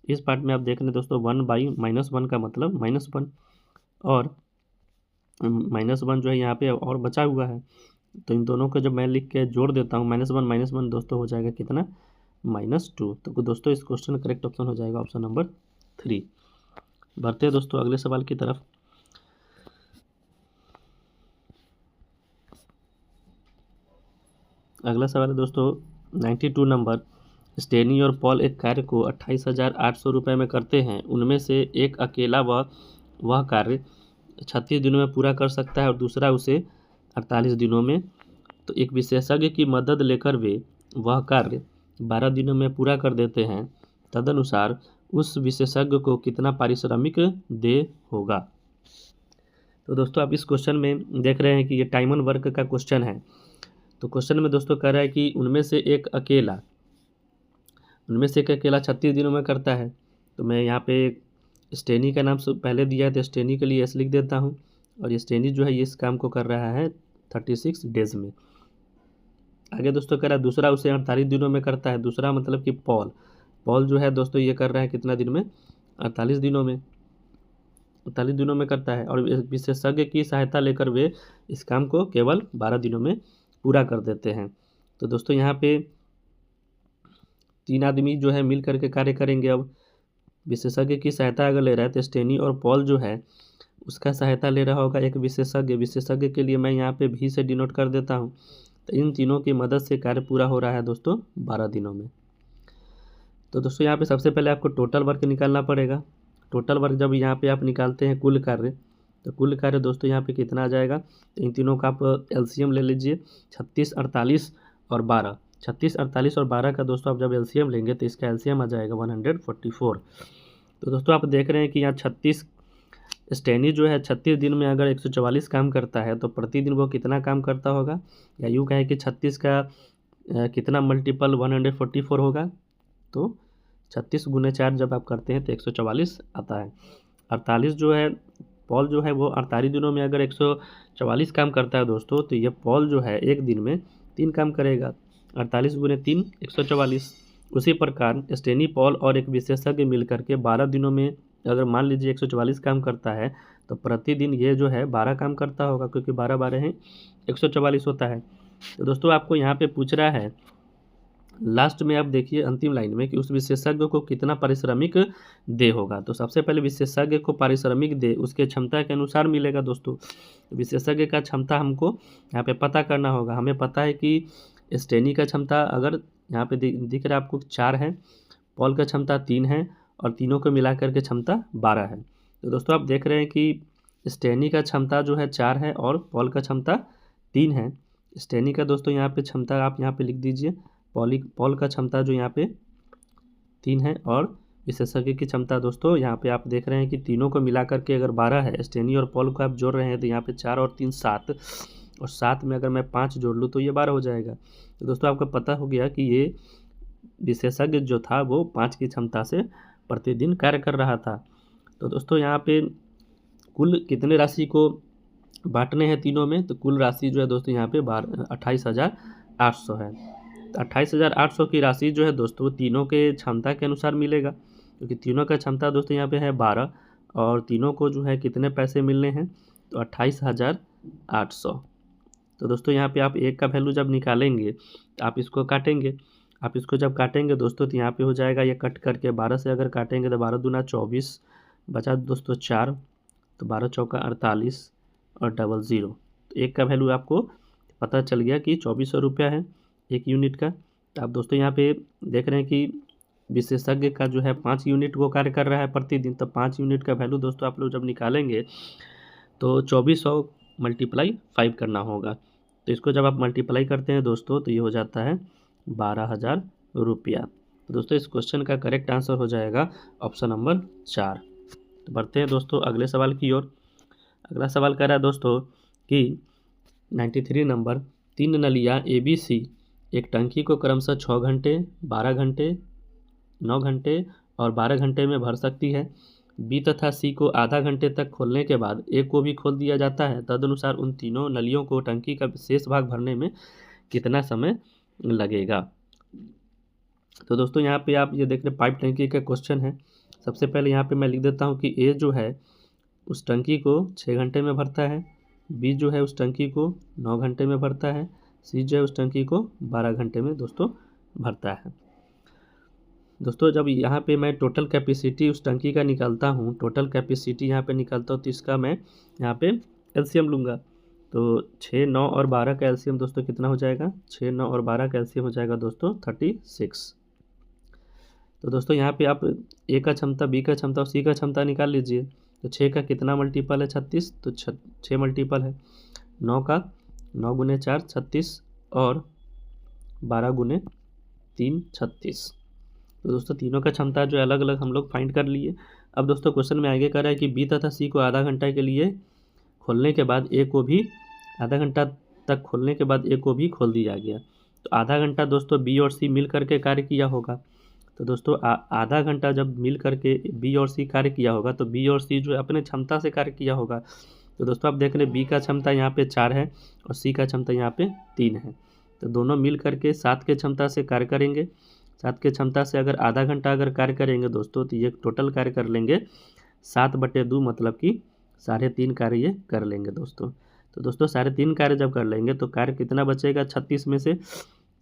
A: इस पार्ट में आप देख रहे हैं दोस्तों 1/-1 का मतलब -1, और -1 जो है यहाँ पे और बचा हुआ है, तो इन दोनों को जब मैं लिख के जोड़ देता हूँ -1 दोस्तों हो जाएगा कितना, -2। तो दोस्तों इस क्वेश्चन का करेक्ट ऑप्शन हो जाएगा ऑप्शन नंबर 3। बढ़ते हैं दोस्तों अगले सवाल की तरफ। अगला सवाल है दोस्तों 92 नंबर। स्टेनी और पॉल एक कार्य को 28,800 रुपये में करते हैं। उनमें से एक अकेला वह कार्य 36 दिनों में पूरा कर सकता है और दूसरा उसे 48 दिनों में। तो एक विशेषज्ञ की मदद लेकर वे वह कार्य 12 दिनों में पूरा कर देते हैं। तदनुसार उस विशेषज्ञ को कितना पारिश्रमिक दे होगा। तो दोस्तों आप इस क्वेश्चन में देख रहे हैं कि ये टाइम एंड वर्क का क्वेश्चन है। तो क्वेश्चन में दोस्तों कह रहा है कि उनमें से एक अकेला 36 दिनों में करता है। तो मैं यहाँ पे स्टेनी का नाम पहले दिया है, तो स्टेनी के लिए एस लिख देता हूँ, और ये स्टेनी जो है ये इस काम को कर रहा है 36 डेज में। आगे दोस्तों कह रहा है दूसरा उसे 48 दिनों में करता है। दूसरा मतलब कि पॉल जो है दोस्तों ये कर रहा है कितना दिन में, 48 दिनों में, 48 दिनों में करता है, और विशेषज्ञ की सहायता लेकर वे इस काम को केवल 12 दिनों में पूरा कर देते हैं। तो दोस्तों यहाँ पे 3 आदमी जो है मिल करके कार्य करेंगे। अब विशेषज्ञ की सहायता अगर ले रहा है तो स्टेनी और पॉल जो है उसका सहायता ले रहा होगा एक विशेषज्ञ के लिए मैं यहाँ पे भी से डिनोट कर देता हूँ। तो इन तीनों की मदद से कार्य पूरा हो रहा है दोस्तों 12 दिनों में। तो दोस्तों यहाँ पे सबसे पहले आपको टोटल वर्क निकालना पड़ेगा। टोटल वर्क जब यहाँ पे आप निकालते हैं कुल कार्य, तो कुल कार्य दोस्तों यहाँ पे कितना आ जाएगा, तो इन तीनों का आप एलसीएम ले लीजिए, 36, 48 और 12। 36, 48 और 12 का दोस्तों आप जब एलसीएम लेंगे तो इसका एलसीएम आ जाएगा 144। तो दोस्तों आप देख रहे हैं कि यहाँ 36 स्टेनी जो है 36 दिन में अगर 144 काम करता है तो प्रतिदिन वो कितना काम करता होगा, या यूँ कहें कि 36 का कितना मल्टीपल 144 होगा। तो 36 × 4 जब आप करते हैं तो 144 आता है। 48 जो है पॉल जो है वो 48 दिनों में अगर 144 काम करता है दोस्तों, तो ये पॉल जो है एक दिन में 3 काम करेगा, 48 × 3 144। उसी प्रकार स्टेनी पॉल और एक विशेषज्ञ मिलकर के 12 दिनों में अगर मान लीजिए 144 काम करता है तो प्रतिदिन ये जो है 12 काम करता होगा, क्योंकि 12 12 हैं 144 होता है। तो दोस्तों आपको यहाँ पे पूछ रहा है लास्ट में, आप देखिए अंतिम लाइन में, कि उस विशेषज्ञ को कितना पारिश्रमिक दे होगा। तो सबसे पहले विशेषज्ञ को पारिश्रमिक दे उसके क्षमता के अनुसार मिलेगा दोस्तों। विशेषज्ञ का क्षमता हमको यहाँ पे पता करना होगा। हमें पता है कि स्टेनी का क्षमता अगर यहाँ पे दिख रहा है आपको 4 है, पॉल का क्षमता 3 है, और तीनों को मिलाकर के क्षमता 12 है। तो दोस्तों आप देख रहे हैं कि स्टेनी का क्षमता जो है 4 है और पॉल का क्षमता 3 है। स्टेनी का दोस्तों यहाँ पे क्षमता आप यहाँ पे लिख दीजिए, पॉल का क्षमता जो यहाँ पे 3 है, और विशेषज्ञ की क्षमता दोस्तों यहाँ पे आप देख रहे हैं कि तीनों को मिला करके अगर 12 है, स्टेनी और पॉल को आप जोड़ रहे हैं तो यहाँ पे 4 और 3 7, और 7 में अगर मैं 5 जोड़ लूँ तो ये 12 हो जाएगा। तो दोस्तों आपको पता हो गया कि ये विशेषज्ञ जो था वो 5 की क्षमता से प्रतिदिन कार्य कर रहा था। तो दोस्तों यहाँ पे कुल कितने राशि को बांटने हैं तीनों में, तो कुल राशि जो है दोस्तों यहाँ पे 28,800 है। 28,800 की राशि जो है दोस्तों तीनों के क्षमता के अनुसार मिलेगा, क्योंकि तीनों का क्षमता दोस्तों यहाँ पे है 12, और तीनों को जो है कितने पैसे मिलने हैं, तो 28,800। तो दोस्तों यहाँ पे आप एक का वैल्यू जब निकालेंगे तो आप इसको काटेंगे। आप इसको जब काटेंगे दोस्तों तो यहाँ पे हो जाएगा, ये कट करके 12 से अगर काटेंगे तो 12 दूना 24 बचा दोस्तों 4, तो 12 चौका 48 और 00। तो एक का वैल्यू आपको पता चल गया कि 2400 रुपया है एक यूनिट का। तो आप दोस्तों यहाँ पे देख रहे हैं कि विशेषज्ञ का जो है 5 यूनिट वो कार्य कर रहा है प्रतिदिन। तो 5 यूनिट का वैल्यू दोस्तों आप लोग जब निकालेंगे तो 2400 मल्टीप्लाई 5 करना होगा। तो इसको जब आप मल्टीप्लाई करते हैं दोस्तों तो ये हो जाता है 12,000 रुपया। तो दोस्तों इस क्वेश्चन का करेक्ट आंसर हो जाएगा ऑप्शन नंबर 4। तो बढ़ते हैं दोस्तों अगले सवाल की ओर। अगला सवाल कह रहा है दोस्तों कि 93 नंबर 3 नलियाँ ABC एक टंकी को क्रमशः 6 घंटे, 12 घंटे, 9 घंटे और 12 घंटे में भर सकती है। बी तथा सी को आधा घंटे तक खोलने के बाद ए को भी खोल दिया जाता है। तदनुसार उन तीनों नलियों को टंकी का शेष भाग भरने में कितना समय लगेगा। तो दोस्तों यहाँ पे आप ये देख रहे पाइप टंकी का क्वेश्चन है। सबसे पहले यहाँ पे मैं लिख देता हूँ कि ए जो है उस टंकी को 6 घंटे में भरता है, बी जो है उस टंकी को 9 घंटे में भरता है, सी जो है उस टंकी को 12 घंटे में दोस्तों भरता है। दोस्तों जब यहाँ पे मैं टोटल कैपेसिटी उस टंकी का निकालता हूँ, टोटल कैपेसिटी यहाँ पे निकालता हूँ, तो इसका मैं यहाँ पे एलसीएम लूँगा। तो 6, 9 और 12 का एलसीएम दोस्तों कितना हो जाएगा? 6, 9 और 12 का एलसीएम हो जाएगा दोस्तों 36। तो दोस्तों यहाँ पे आप ए का क्षमता, बी का क्षमता और सी का क्षमता निकाल लीजिए। तो 6 का कितना मल्टीपल है? 36। तो 6 मल्टीपल है 9 का, 9 गुने 4 36 और 12 गुने 3 36। तो दोस्तों तीनों का क्षमता जो है अलग अलग हम लोग फाइंड कर लिए। अब दोस्तों क्वेश्चन में आगे कर रहा है कि बी तथा सी को आधा घंटा के लिए खोलने के बाद ए को भी आधा घंटा तक खोलने के बाद ए को भी खोल दिया गया। तो आधा घंटा दोस्तों बी और सी मिल करके कार्य किया होगा। तो दोस्तों आधा घंटा जब मिल करके बी और सी कार्य किया होगा तो बी और सी जो है अपने क्षमता से कार्य किया होगा। तो दोस्तों आप देख रहे हैं बी का क्षमता यहाँ पे 4 है और सी का क्षमता यहाँ पे 3 है। तो दोनों मिल करके 7 के क्षमता से कार्य करेंगे। 7 के क्षमता से अगर आधा घंटा अगर कार्य करेंगे दोस्तों तो ये टोटल कार्य कर लेंगे 7/2, मतलब कि 3.5 कार्य ये कर लेंगे दोस्तों। तो दोस्तों 3.5 कार्य जब कर लेंगे तो कार्य कितना बचेगा 36 में से?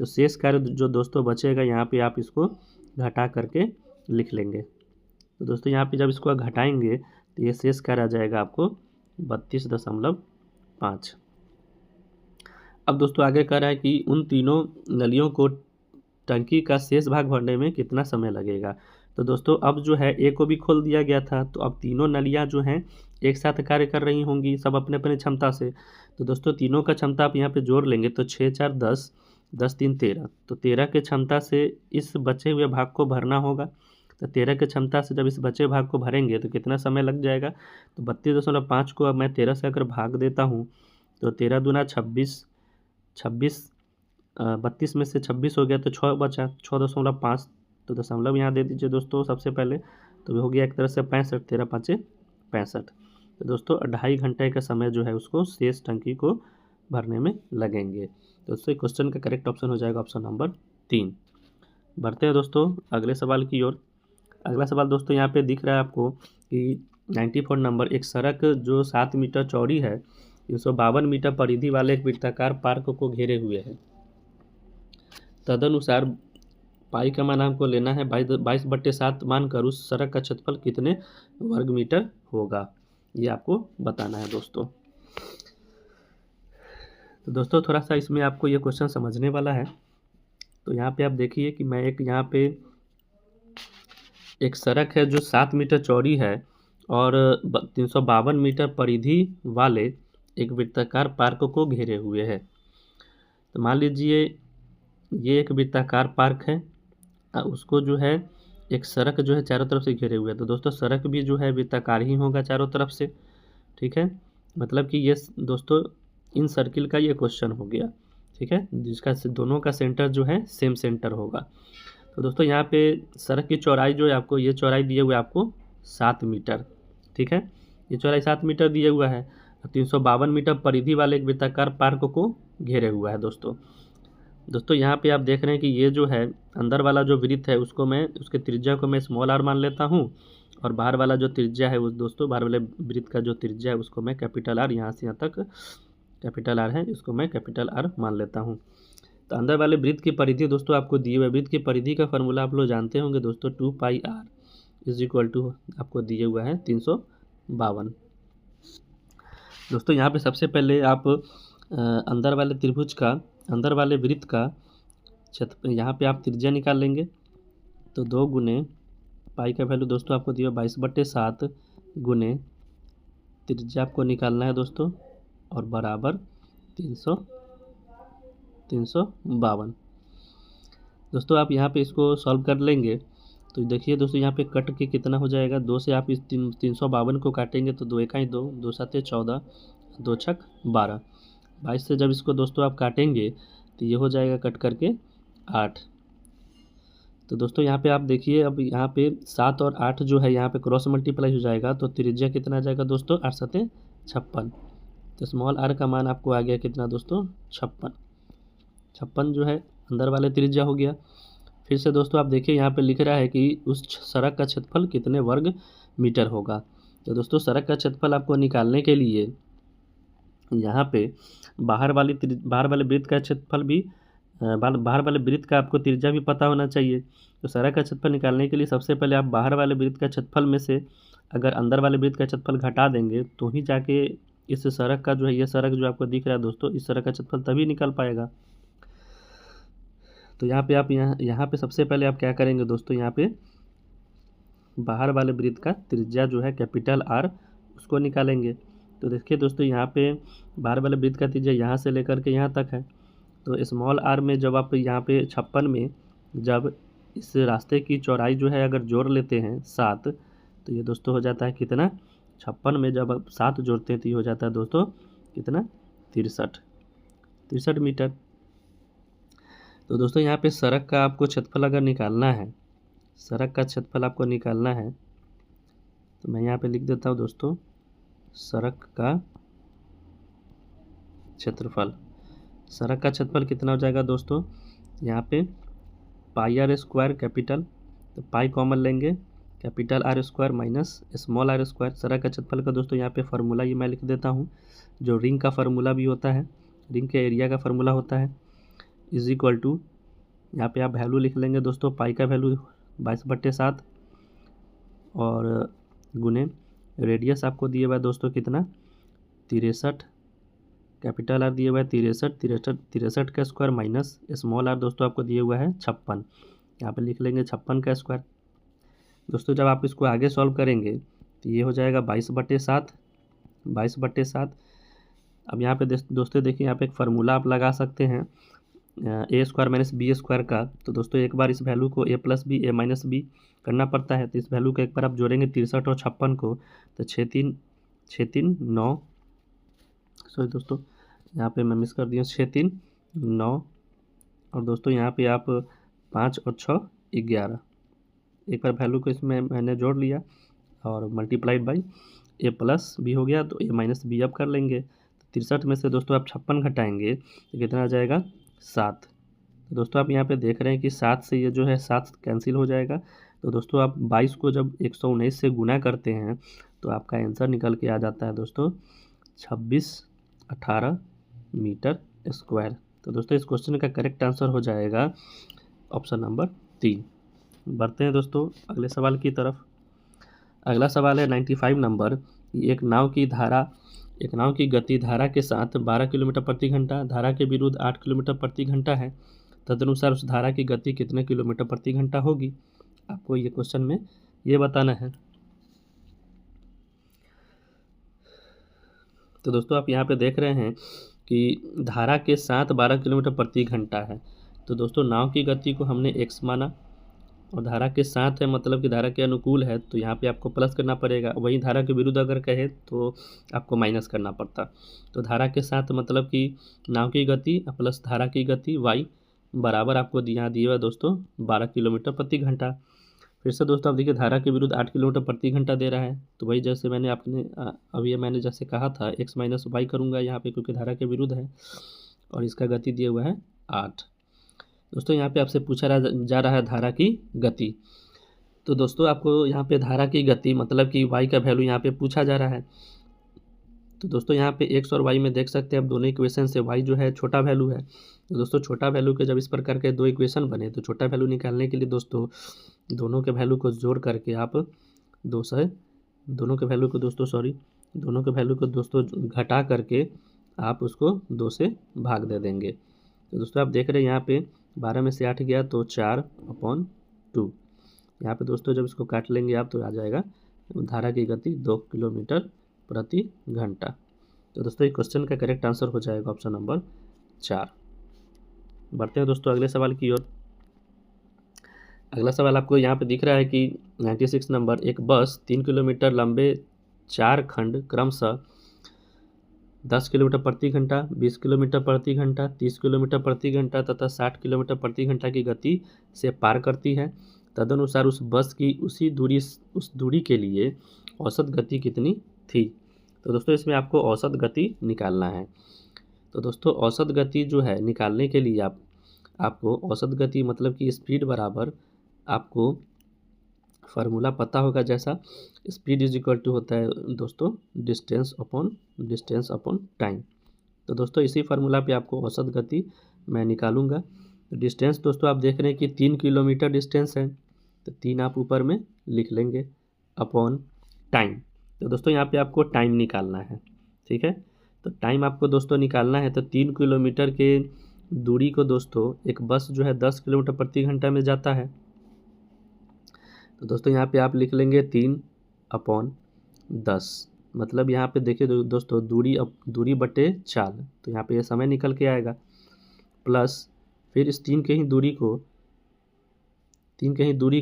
A: तो शेष कार्य जो दोस्तों बचेगा यहाँ पे आप इसको घटा करके लिख लेंगे। तो दोस्तों यहाँ पे जब इसको घटाएंगे तो ये शेष कार्य आ जाएगा आपको 32.5। अब दोस्तों आगे कह रहा है कि उन तीनों नलियों को टंकी का शेष भाग भरने में कितना समय लगेगा। तो दोस्तों अब जो है ए को भी खोल दिया गया था, तो अब तीनों नलियाँ जो हैं एक साथ कार्य कर रही होंगी सब अपने अपने क्षमता से। तो दोस्तों तीनों का क्षमता आप यहाँ पे जोड़ लेंगे तो 6, 4, 10, 10, 3, 13। तो 13 के क्षमता से इस बचे हुए भाग को भरना होगा। तो 13 के क्षमता से जब इस बचे भाग को भरेंगे तो कितना समय लग जाएगा? तो 32.5 को अब मैं 13 से अगर भाग देता हूँ तो 13 दूना 26, 32 में से 26 हो गया तो 6 बचा, 6.5। तो दशमलव यहाँ दे दीजिए दोस्तों सबसे पहले। तो हो गया एक तरह से 65, 13 5 65। तो दोस्तों 2.5 घंटे का समय जो है उसको शेष टंकी को भरने में लगेंगे। तो दोस्तों क्वेश्चन का करेक्ट ऑप्शन हो जाएगा ऑप्शन नंबर 3। बढ़ते हैं दोस्तों अगले सवाल की ओर। अगला सवाल दोस्तों यहाँ पे दिख रहा है आपको कि 94 नंबर एक सड़क जो 7 मीटर चौड़ी है 352 मीटर परिधि वाले एक वृत्ताकार पार्क को घेरे हुए है। तदनुसार पाई का मान हमको लेना है 22/7 मानकर उस सड़क का क्षेत्रफल कितने वर्ग मीटर होगा, ये आपको बताना है दोस्तों। तो दोस्तों थोड़ा सा इसमें आपको ये क्वेश्चन समझने वाला है। तो यहाँ पे आप देखिए कि मैं यहाँ पे एक सड़क है जो 7 मीटर चौड़ी है और 352 मीटर परिधि वाले एक वृत्ताकार पार्क को घेरे हुए है। तो मान लीजिए ये एक वृत्ताकार पार्क है, उसको जो है एक सड़क जो है चारों तरफ से घेरे हुए है। तो दोस्तों सड़क भी जो है वृत्ताकार ही होगा चारों तरफ से, ठीक है। मतलब कि ये दोस्तों इन सर्किल का ये क्वेश्चन हो गया, ठीक है, जिसका दोनों का सेंटर जो है सेम सेंटर होगा। तो दोस्तों यहाँ पे सड़क की चौड़ाई जो है आपको ये चौड़ाई दिए हुए आपको 7 मीटर, ठीक है, ये चौड़ाई 7 मीटर दिया हुआ है। 352 मीटर परिधि वाले एक वृत्ताकार पार्क को घेरे हुआ है दोस्तों यहाँ पे आप देख रहे हैं कि ये जो है अंदर वाला जो वृत्त है उसको मैं उसके त्रिज्या को मैं स्मॉल r मान लेता हूँ और बाहर वाला जो त्रिज्या है वो दोस्तों बाहर वाले वृत्त का जो त्रिज्या है उसको मैं कैपिटल R, यहाँ से यहाँ तक कैपिटल R है, इसको मैं कैपिटल R मान लेता हूँ। तो अंदर वाले वृत्त की परिधि दोस्तों आपको दिए हुए वृत्त की परिधि का फॉर्मूला आप लोग जानते होंगे दोस्तों 2πr = आपको दिए हुआ है 352। दोस्तों यहाँ पे सबसे पहले आप अंदर वाले त्रिभुज का अंदर वाले वृत्त का क्षेत्र यहाँ पे आप त्रिज्या निकाल लेंगे। तो 2 गुने पाई का वैल्यू दोस्तों आपको दिया 22/7 गुने त्रिज्या आपको निकालना है दोस्तों और बराबर 352। दोस्तों आप यहाँ पे इसको सॉल्व कर लेंगे तो देखिए दोस्तों यहाँ पे कट के कितना हो जाएगा, 2 से आप इस 352 को काटेंगे तो 2 एकाई 2, 2 सत्ते 14, 2 छक 12, 22 से जब इसको दोस्तों आप काटेंगे तो ये हो जाएगा कट करके 8। तो दोस्तों यहाँ पे आप देखिए, अब यहाँ पे 7 और 8 जो है यहाँ पे क्रॉस मल्टीप्लाई हो जाएगा तो त्रिज्या कितना आ जाएगा दोस्तों, 8 सत्ते 56। तो स्मॉल आर का मान आपको आ गया कितना दोस्तों, 56। 56 जो है अंदर वाले त्रिज्या हो गया। फिर से दोस्तों आप देखिए यहाँ पे लिख रहा है कि उस सड़क का क्षेत्रफल कितने वर्ग मीटर होगा। तो दोस्तों सड़क का क्षेत्रफल आपको निकालने के लिए यहाँ पे बाहर वाले वृत्त का क्षेत्रफल भी बाहर वाले वृत्त का आपको त्रिज्या भी पता होना चाहिए। तो सड़क का क्षेत्रफल निकालने के लिए सबसे पहले आप बाहर वाले वृत्त का क्षेत्रफल में से अगर अंदर वाले वृत्त का क्षेत्रफल घटा देंगे तो ही जाके इस सड़क का जो है, ये सड़क जो आपको दिख रहा है दोस्तों, इस सड़क का क्षेत्रफल तभी निकल पाएगा। तो यहाँ पे आप यहाँ पे सबसे पहले आप क्या करेंगे दोस्तों, यहाँ पे बाहर वाले वृत्त का त्रिज्या जो है कैपिटल आर उसको निकालेंगे। तो देखिए दोस्तों यहाँ पे बाहर वाले वृत्त का त्रिज्या यहाँ से लेकर के यहाँ तक है। तो स्मॉल आर में जब आप यहाँ पे 56 में जब इस रास्ते की चौड़ाई जो है अगर जोड़ लेते हैं 7, तो ये दोस्तों हो जाता है कितना, 56 में जब आप 7 जोड़ते हैं तो ये हो जाता है दोस्तों कितना, 63 मीटर। तो दोस्तों यहाँ पे सड़क का आपको क्षेत्रफल अगर निकालना है, सड़क का क्षेत्रफल आपको निकालना है तो मैं यहाँ पे लिख देता हूँ दोस्तों, सड़क का क्षेत्रफल। सड़क का क्षेत्रफल कितना हो जाएगा दोस्तों, यहाँ पे पाई आर स्क्वायर कैपिटल, तो पाई कॉमन लेंगे, capital R square minus small R square. सड़क का क्षेत्रफल का दोस्तों यहाँ पे फार्मूला ये मैं लिख देता हूँ, जो रिंग का फार्मूला भी होता है, रिंग के एरिया का फार्मूला होता है, इज इक्वल टू, यहाँ पे आप वैल्यू लिख लेंगे दोस्तों, पाई का वैल्यू 22/7 और गुने रेडियस आपको दिए हुआ है दोस्तों कितना, 63, कैपिटल आर दिए हुआ है 63 का स्क्वायर माइनस स्मॉल आर दोस्तों आपको दिए हुआ है 56, यहाँ पे लिख लेंगे 56 का स्क्वायर। दोस्तों जब आप इसको आगे सॉल्व करेंगे तो ये हो जाएगा 22/7, 22/7। अब यहाँ पे दोस्तों देखिए यहाँ पे एक फार्मूला आप लगा सकते हैं ए स्क्वायर माइनस बी स्क्वायर का। तो दोस्तों एक बार इस वैल्यू को ए प्लस बी ए माइनस बी करना पड़ता है, तो इस वैल्यू को एक बार आप जोड़ेंगे 63 और 56 को, तो 6×3 9, सॉरी दोस्तों यहाँ पे मैं मिस कर दिया, 6×3 9, और दोस्तों यहाँ पे आप 5 और 6 11, एक बार वैल्यू को इसमें मैंने जोड़ लिया और multiplied by A plus B हो गया, तो ए माइनस बी अब कर लेंगे। तो 63 में से दोस्तों आप 56 घटाएंगे तो कितना आ जाएगा, 7। तो दोस्तों आप यहाँ पे देख रहे हैं कि 7 से ये जो है 7 कैंसिल हो जाएगा। तो दोस्तों आप 22 को जब 119 से गुना करते हैं तो आपका आंसर निकल के आ जाता है दोस्तों 2618 मीटर स्क्वायर। तो दोस्तों इस क्वेश्चन का करेक्ट आंसर हो जाएगा ऑप्शन नंबर 3। बढ़ते हैं दोस्तों अगले सवाल की तरफ। अगला सवाल है 95 नंबर। एक नाव की गति धारा के साथ 12 किलोमीटर प्रति घंटा, धारा के विरुद्ध 8 किलोमीटर प्रति घंटा है। तदनुसार उस धारा की गति कितने किलोमीटर प्रति घंटा होगी, आपको ये क्वेश्चन में ये बताना है। तो दोस्तों आप यहाँ पे देख रहे हैं कि धारा के साथ 12 किलोमीटर प्रति घंटा है। तो दोस्तों नाव की गति को हमने x माना और धारा के साथ है मतलब कि धारा के अनुकूल है, तो यहाँ पे आपको प्लस करना पड़ेगा। वही धारा के विरुद्ध अगर कहे तो आपको माइनस करना पड़ता। तो धारा के साथ मतलब कि नाव की गति प्लस धारा की गति y बराबर आपको यहाँ दिया हुआ दोस्तों 12 किलोमीटर प्रति घंटा। फिर से दोस्तों आप देखिए धारा के विरुद्ध 8 किलोमीटर प्रति घंटा दे रहा है, तो वही जैसे मैंने जैसे कहा था x माइनस वाई करूँगा यहाँ पे, क्योंकि धारा के विरुद्ध है और इसका गति दिया हुआ है 8। दोस्तों यहाँ पे आपसे पूछा जा रहा है धारा की गति। तो दोस्तों आपको यहाँ पे धारा की गति मतलब कि y का वैल्यू यहाँ पे पूछा जा रहा है। तो दोस्तों यहाँ पे x और y में देख सकते हैं आप दोनों इक्वेशन से y जो है छोटा वैल्यू है। तो दोस्तों छोटा वैल्यू के जब इस प्रकार के दो इक्वेशन बने तो छोटा वैल्यू निकालने के लिए दोस्तों दोनों के वैल्यू को जोड़ करके आप दोनों के वैल्यू को दोस्तों घटा करके आप उसको 2 से भाग दे देंगे। तो दोस्तों आप देख रहे हैं यहाँ पे 12 में से 8 गया तो 4/2। यहाँ पे दोस्तों जब इसको काट लेंगे आप तो आ जाएगा धारा की गति 2 किलोमीटर प्रति घंटा। तो दोस्तों इस क्वेश्चन का करेक्ट आंसर हो जाएगा ऑप्शन नंबर 4। बढ़ते हैं दोस्तों अगले सवाल की ओर। अगला सवाल आपको यहाँ पे दिख रहा है कि 96 नंबर, एक बस 3 किलोमीटर लंबे 4 खंड क्रमशः 10 किलोमीटर प्रति घंटा, 20 किलोमीटर प्रति घंटा, 30 किलोमीटर प्रति घंटा तथा 60 किलोमीटर प्रति घंटा की गति से पार करती है। तदनुसार उस बस की उस दूरी के लिए औसत गति कितनी थी। तो दोस्तों इसमें आपको औसत गति निकालना है। तो दोस्तों औसत गति जो है निकालने के लिए आपको औसत गति मतलब कि स्पीड बराबर आपको फार्मूला पता होगा, जैसा स्पीड इज इक्वल टू होता है दोस्तों डिस्टेंस अपॉन टाइम। तो दोस्तों इसी फार्मूला पे आपको औसत गति मैं निकालूंगा। तो डिस्टेंस दोस्तों आप देख रहे हैं कि 3 किलोमीटर डिस्टेंस है, तो 3 आप ऊपर में लिख लेंगे अपॉन टाइम। तो दोस्तों यहाँ पे आपको टाइम निकालना है, ठीक है। तो टाइम आपको दोस्तों निकालना है। तो 3 किलोमीटर के दूरी को दोस्तों एक बस जो है 10 किलोमीटर प्रति घंटा में जाता है। तो दोस्तों यहाँ पे आप लिख लेंगे 3/10, मतलब यहाँ पे देखिए दोस्तों दूरी बटे चाल, तो यहाँ पे ये समय निकल के आएगा। प्लस फिर इस 3 के ही दूरी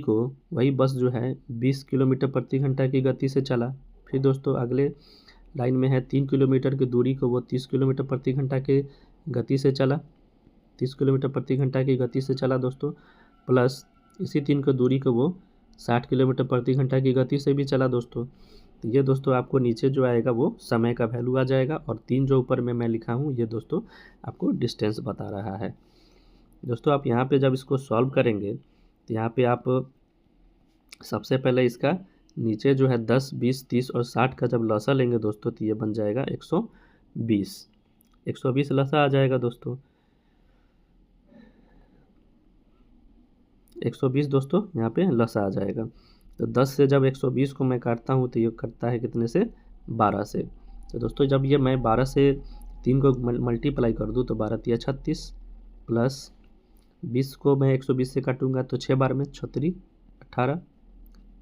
A: को वही बस जो है 20 किलोमीटर प्रति घंटा की गति से चला। फिर दोस्तों अगले लाइन में है 3 किलोमीटर की दूरी को वो 30 किलोमीटर प्रति घंटा के गति से चला, 30 किलोमीटर प्रति घंटा की गति से चला दोस्तों। प्लस इसी 3 की दूरी को वो 60 किलोमीटर प्रति घंटा की गति से भी चला दोस्तों। तो ये दोस्तों आपको नीचे जो आएगा वो समय का वैल्यू आ जाएगा, और 3 जो ऊपर में मैं लिखा हूँ ये दोस्तों आपको डिस्टेंस बता रहा है। दोस्तों आप यहाँ पे जब इसको सॉल्व करेंगे तो यहाँ पे आप सबसे पहले इसका नीचे जो है 10, 20, 30 और 60 का जब लसा लेंगे दोस्तों तो ये बन जाएगा 120 लसा आ जाएगा दोस्तों। 120 दोस्तों यहाँ पे लसा आ जाएगा। तो 10 से जब 120 को मैं काटता हूँ तो ये करता है कितने से, 12 से। तो दोस्तों जब ये मैं 12 से 3 को मल्टीप्लाई कर दूँ तो 12 तिया 36, प्लस 20 को मैं 120 से काटूंगा तो 6 बार में 36 18,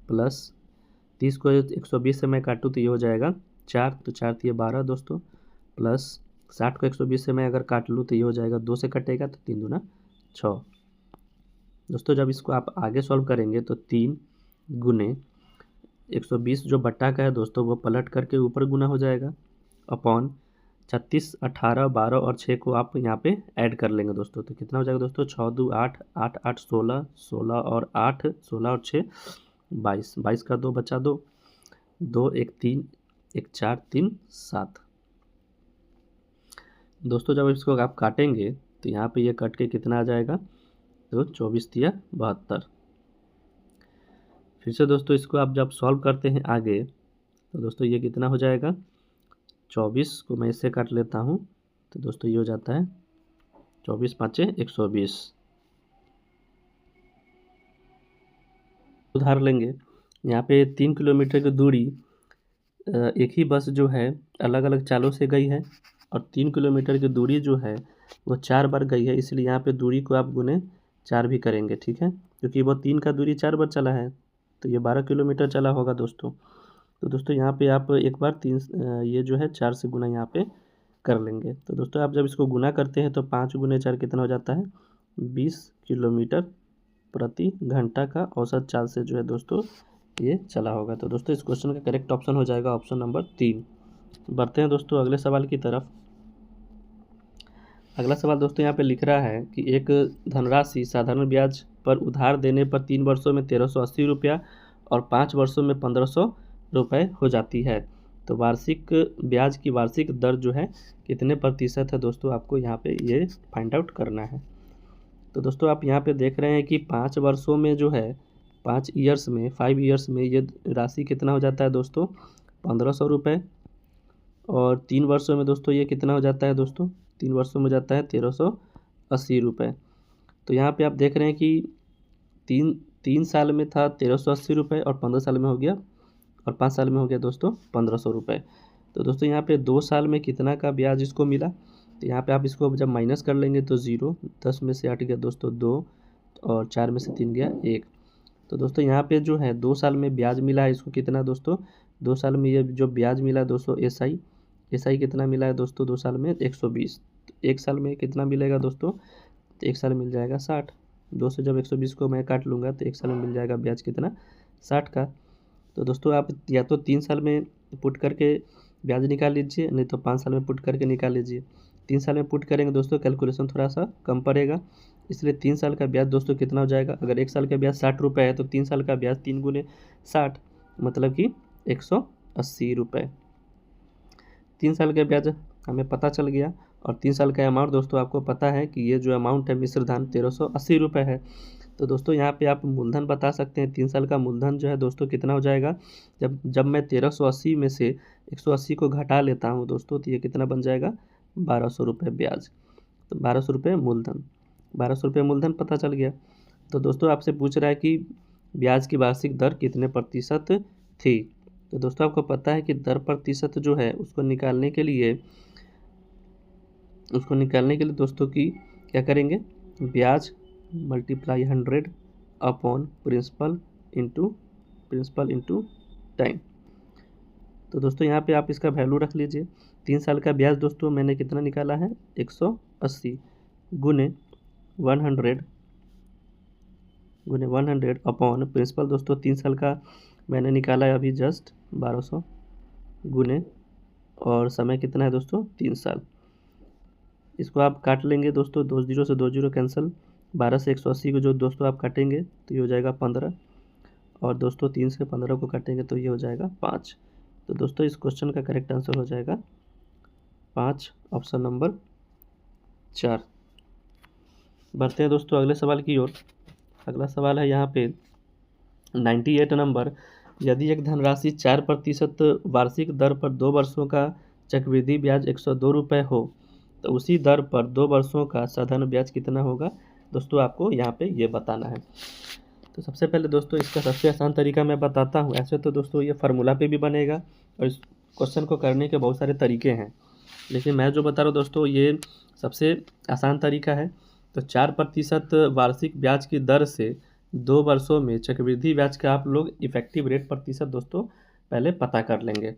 A: प्लस 30 को 120 से मैं काटूँ तो ये हो जाएगा 4, तो 4 तिया 12 दोस्तों, प्लस 60 को 120 से मैं अगर काट लूँ तो ये हो जाएगा 2 से कटेगा तो 3 दूना 6। दोस्तों जब इसको आप आगे सॉल्व करेंगे तो 3 गुने 120 जो बट्टा का है दोस्तों वो पलट करके ऊपर गुना हो जाएगा, अपॉन 36, 18, 12 और 6 को आप यहाँ पे ऐड कर लेंगे दोस्तों। तो कितना हो जाएगा दोस्तों, 6 2 8, 8 8 16, 16 और 8, 16 और 6 22, 22 का 2 बचा 2, 2 1 3, 1 4 3 7। दोस्तों जब इसको आप काटेंगे तो यहाँ पे ये कट के कितना आ जाएगा, तो 24 तिया 72। फिर से दोस्तों इसको आप जब सॉल्व करते हैं आगे तो दोस्तों ये कितना हो जाएगा, 24 को मैं इससे काट लेता हूँ तो दोस्तों ये हो जाता है 24 5 120। उधार लेंगे, यहाँ पे 3 किलोमीटर की दूरी एक ही बस जो है अलग अलग चालों से गई है, और 3 किलोमीटर की दूरी जो है वो 4 बार गई है, इसलिए यहाँ पे दूरी को आप गुने 4 भी करेंगे, ठीक है, क्योंकि वो 3 का दूरी 4 बार चला है तो ये 12 किलोमीटर चला होगा दोस्तों। तो दोस्तों यहाँ पे आप एक बार 3 ये जो है 4 से गुना यहाँ पे कर लेंगे। तो दोस्तों आप जब इसको गुना करते हैं तो 5 गुने 4 कितना हो जाता है, 20 किलोमीटर प्रति घंटा का औसत चाल से जो है दोस्तों ये चला होगा। तो दोस्तों इस क्वेश्चन का करेक्ट ऑप्शन हो जाएगा ऑप्शन नंबर 3। बढ़ते हैं दोस्तों अगले सवाल की तरफ। अगला सवाल दोस्तों यहाँ पे लिख रहा है कि एक धनराशि साधारण ब्याज पर उधार देने पर 3 वर्षों में 1380 रुपया और 5 वर्षों में 1500 रुपये हो जाती है। तो वार्षिक ब्याज की वार्षिक दर जो है कितने प्रतिशत है दोस्तों, आपको यहाँ पे ये फाइंड आउट करना है। तो दोस्तों आप यहाँ पे देख रहे हैं कि 5 वर्षों में जो है 5 ईयर्स में ये राशि कितना हो जाता है दोस्तों, 1500 रुपये, और 3 वर्षों में दोस्तों ये कितना हो जाता है दोस्तों, 3 वर्षों में जाता है 1380 रुपये। तो यहाँ पे आप देख रहे हैं कि तीन साल में था 1380 रुपये, और 15 साल में हो गया, और 5 साल में हो गया दोस्तों 1500 रुपये। तो दोस्तों यहाँ पे 2 साल में कितना का ब्याज इसको मिला, तो यहाँ पे आप इसको जब माइनस कर लेंगे तो 0, 10 में से 8 गया दोस्तों 2, और 4 में से 3 गया 1। तो दोस्तों यहाँ पे जो है 2 साल में ब्याज मिला है इसको कितना दोस्तों, 2 साल में ये जो ब्याज मिला दोस्तों SI SI कितना मिला है दोस्तों 2 साल में 120। तो 1 साल में कितना मिलेगा दोस्तों, तो 1 साल में मिल जाएगा 60। 2 से जब 120 को मैं काट लूँगा तो 1 साल में मिल जाएगा ब्याज कितना, 60 का। तो दोस्तों आप या तो 3 साल में पुट करके ब्याज निकाल लीजिए, नहीं तो 5 साल में पुट करके निकाल लीजिए। 3 साल में पुट करेंगे दोस्तों कैलकुलेशन थोड़ा सा कम पड़ेगा, इसलिए 3 साल का ब्याज दोस्तों कितना हो जाएगा, अगर 1 साल का ब्याज 60 रुपये है तो 3 साल का ब्याज 3 गुने 60 मतलब कि 180 रुपये। 3 साल का ब्याज हमें पता चल गया, और 3 साल का अमाउंट दोस्तों आपको पता है कि ये जो अमाउंट है मिश्र धन 1380 रुपये है। तो दोस्तों यहाँ पे आप मूलधन बता सकते हैं, 3 साल का मूलधन जो है दोस्तों कितना हो जाएगा, जब मैं 1380 में से 180 को घटा लेता हूँ दोस्तों तो ये कितना बन जाएगा, 1200 रुपये ब्याज। तो 1200 रुपये मूलधन, 1200 रुपये मूलधन पता चल गया। तो दोस्तों आपसे पूछ रहा है कि ब्याज की वार्षिक दर कितने प्रतिशत थी। तो दोस्तों आपको पता है कि दर प्रतिशत जो है उसको निकालने के लिए दोस्तों की क्या करेंगे, ब्याज multiply 100 upon principal into time. तो दोस्तों यहाँ पे आप इसका वैल्यू रख लीजिए। 3 साल का ब्याज दोस्तों मैंने कितना निकाला है, 180 गुने 100 अपॉन प्रिंसिपल दोस्तों 3 साल का मैंने निकाला है अभी जस्ट 1200 गुने, और समय कितना है दोस्तों 3 साल। इसको आप काट लेंगे दोस्तों, 2 जीरो से 2 जीरो कैंसिल, 12 से 180 को जो दोस्तों आप काटेंगे तो ये हो जाएगा 15, और दोस्तों 3 से 15 को काटेंगे तो ये हो जाएगा 5। तो दोस्तों इस क्वेश्चन का करेक्ट आंसर हो जाएगा 5, ऑप्शन नंबर 4। बढ़ते हैं दोस्तों अगले सवाल की ओर। अगला सवाल है यहाँ पे 98 नंबर, यदि एक धनराशि 4% वार्षिक दर पर 2 वर्षों का चक्रवृद्धि ब्याज 102 रुपये हो तो उसी दर पर 2 वर्षों का साधारण ब्याज कितना होगा, दोस्तों आपको यहाँ पे ये बताना है। तो सबसे पहले दोस्तों इसका सबसे आसान तरीका मैं बताता हूँ। ऐसे तो दोस्तों ये फार्मूला पे भी बनेगा और इस क्वेश्चन को करने के बहुत सारे तरीके हैं, लेकिन मैं जो बता रहा हूँ दोस्तों ये सबसे आसान तरीका है। तो 4% वार्षिक ब्याज की दर से 2 वर्षों में चक्रवृद्धि ब्याज का आप लोग इफेक्टिव रेट प्रतिशत दोस्तों पहले पता कर लेंगे।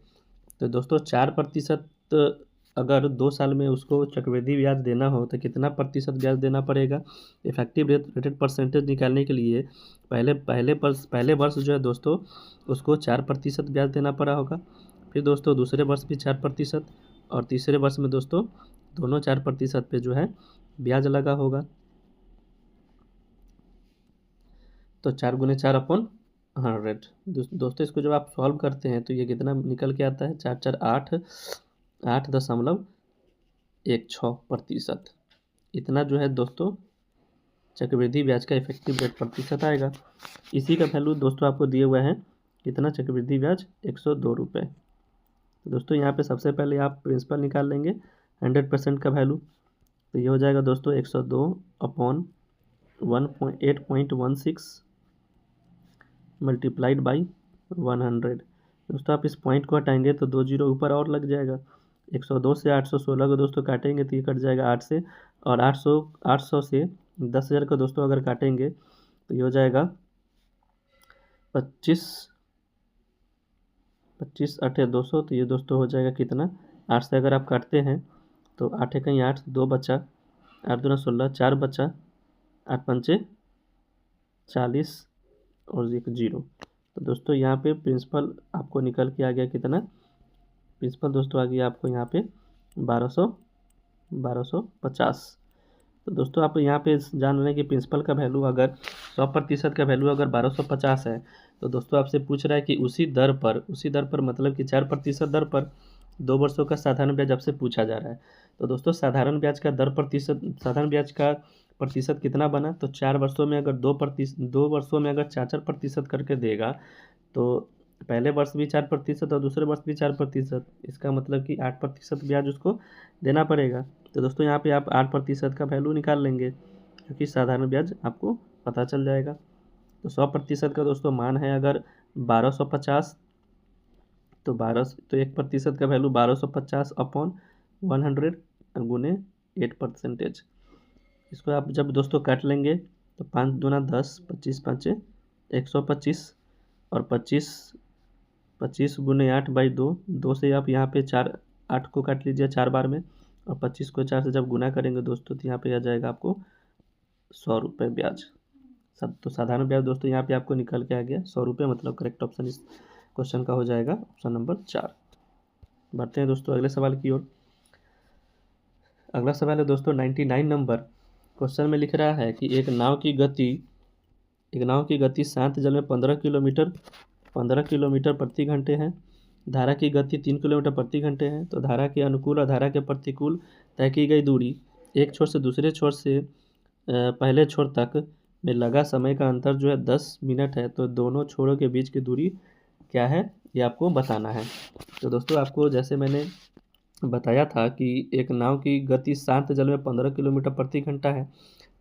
A: तो दोस्तों 4% अगर 2 साल में उसको चक्रवृद्धि ब्याज देना हो तो कितना प्रतिशत ब्याज देना पड़ेगा। इफेक्टिव रेटेड परसेंटेज निकालने के लिए पहले वर्ष जो है दोस्तों उसको 4% ब्याज देना पड़ा होगा, फिर दोस्तों दूसरे वर्ष भी 4%, और तीसरे वर्ष में दोस्तों दोनों 4% पे जो है ब्याज लगा होगा। तो 4 गुने 4 अपॉन 100 दोस्तों इसको जब आप सॉल्व करते हैं तो ये कितना निकल के आता है, 4 4 8.16%। इतना जो है दोस्तों चक्रवृद्धि ब्याज का इफेक्टिव रेट प्रतिशत आएगा। इसी का वैल्यू दोस्तों आपको दिए हुए हैं कितना, चक्रवृद्धि ब्याज 102 रुपये। तो दोस्तों यहाँ पे सबसे पहले आप प्रिंसिपल निकाल लेंगे 100% का वैल्यू, तो ये हो जाएगा दोस्तों 102 अपॉन 8.16 मल्टीप्लाइड बाई 100। दोस्तों आप इस पॉइंट को हटाएंगे तो 2 जीरो ऊपर और लग जाएगा। 102 से 816 को दोस्तों काटेंगे तो ये कट जाएगा 8 से, और 800 से 10,000 को दोस्तों अगर काटेंगे तो ये हो जाएगा 25 8 200। तो ये दोस्तों हो जाएगा कितना, 8 से अगर आप काटते हैं तो 8 कहीं 8, 2 बचा, 8 दूना 16, 4 बचा, 8 पंचे 40 और एक जीरो। तो दोस्तों यहाँ पे प्रिंसिपल आपको निकल के आ गया कितना, प्रिंसिपल दोस्तों आ गया आपको यहाँ पे 1250। तो दोस्तों आप यहाँ पे जान रहे हैं कि प्रिंसिपल का वैल्यू अगर 100% का वैल्यू अगर 1250 है तो दोस्तों आपसे पूछ रहा है कि उसी दर पर मतलब कि 4% दर पर 2 वर्षों का साधारण ब्याज आपसे पूछा जा रहा है। तो दोस्तों साधारण ब्याज का प्रतिशत कितना बना, तो 4 वर्षों में अगर 2 वर्षों में अगर 4% करके देगा तो पहले वर्ष भी 4% और दूसरे वर्ष भी 4%, इसका मतलब कि 8% ब्याज उसको देना पड़ेगा। तो दोस्तों यहाँ पे आप 8% का वैल्यू निकाल लेंगे क्योंकि साधारण ब्याज आपको पता चल जाएगा। तो 100% का दोस्तों मान है अगर 1250, तो 1% का वैल्यू 1250 अपॉन 100 गुने 8%। इसको आप जब दोस्तों काट लेंगे तो 5 दूना 10, 25 5 125, और 25 गुने 8 बाई 2 से आप यहाँ पे 4 8 को काट लीजिए 4 बार में, और 25 को 4 से जब गुना करेंगे दोस्तों तो यहाँ पे आ जाएगा आपको 100 रुपये ब्याज। तो साधारण ब्याज दोस्तों यहाँ पे आपको निकल के आ गया 100 रुपये, मतलब करेक्ट ऑप्शन इस क्वेश्चन का हो जाएगा ऑप्शन नंबर 4। बढ़ते हैं दोस्तों अगले सवाल की ओर। अगला सवाल है दोस्तों 99 नंबर। क्वेश्चन में लिख रहा है कि एक नाव की गति शांत जल में 15 किलोमीटर प्रति घंटे है। धारा की गति 3 किलोमीटर प्रति घंटे है। तो धारा के अनुकूल और धारा के प्रतिकूल तय की गई दूरी एक छोर से दूसरे छोर से पहले छोर तक में लगा समय का अंतर जो है 10 मिनट है। तो दोनों छोरों के बीच की दूरी क्या है ये आपको बताना है। तो दोस्तों आपको जैसे मैंने बताया था कि एक नाव की गति शांत जल में 15 किलोमीटर प्रति घंटा है।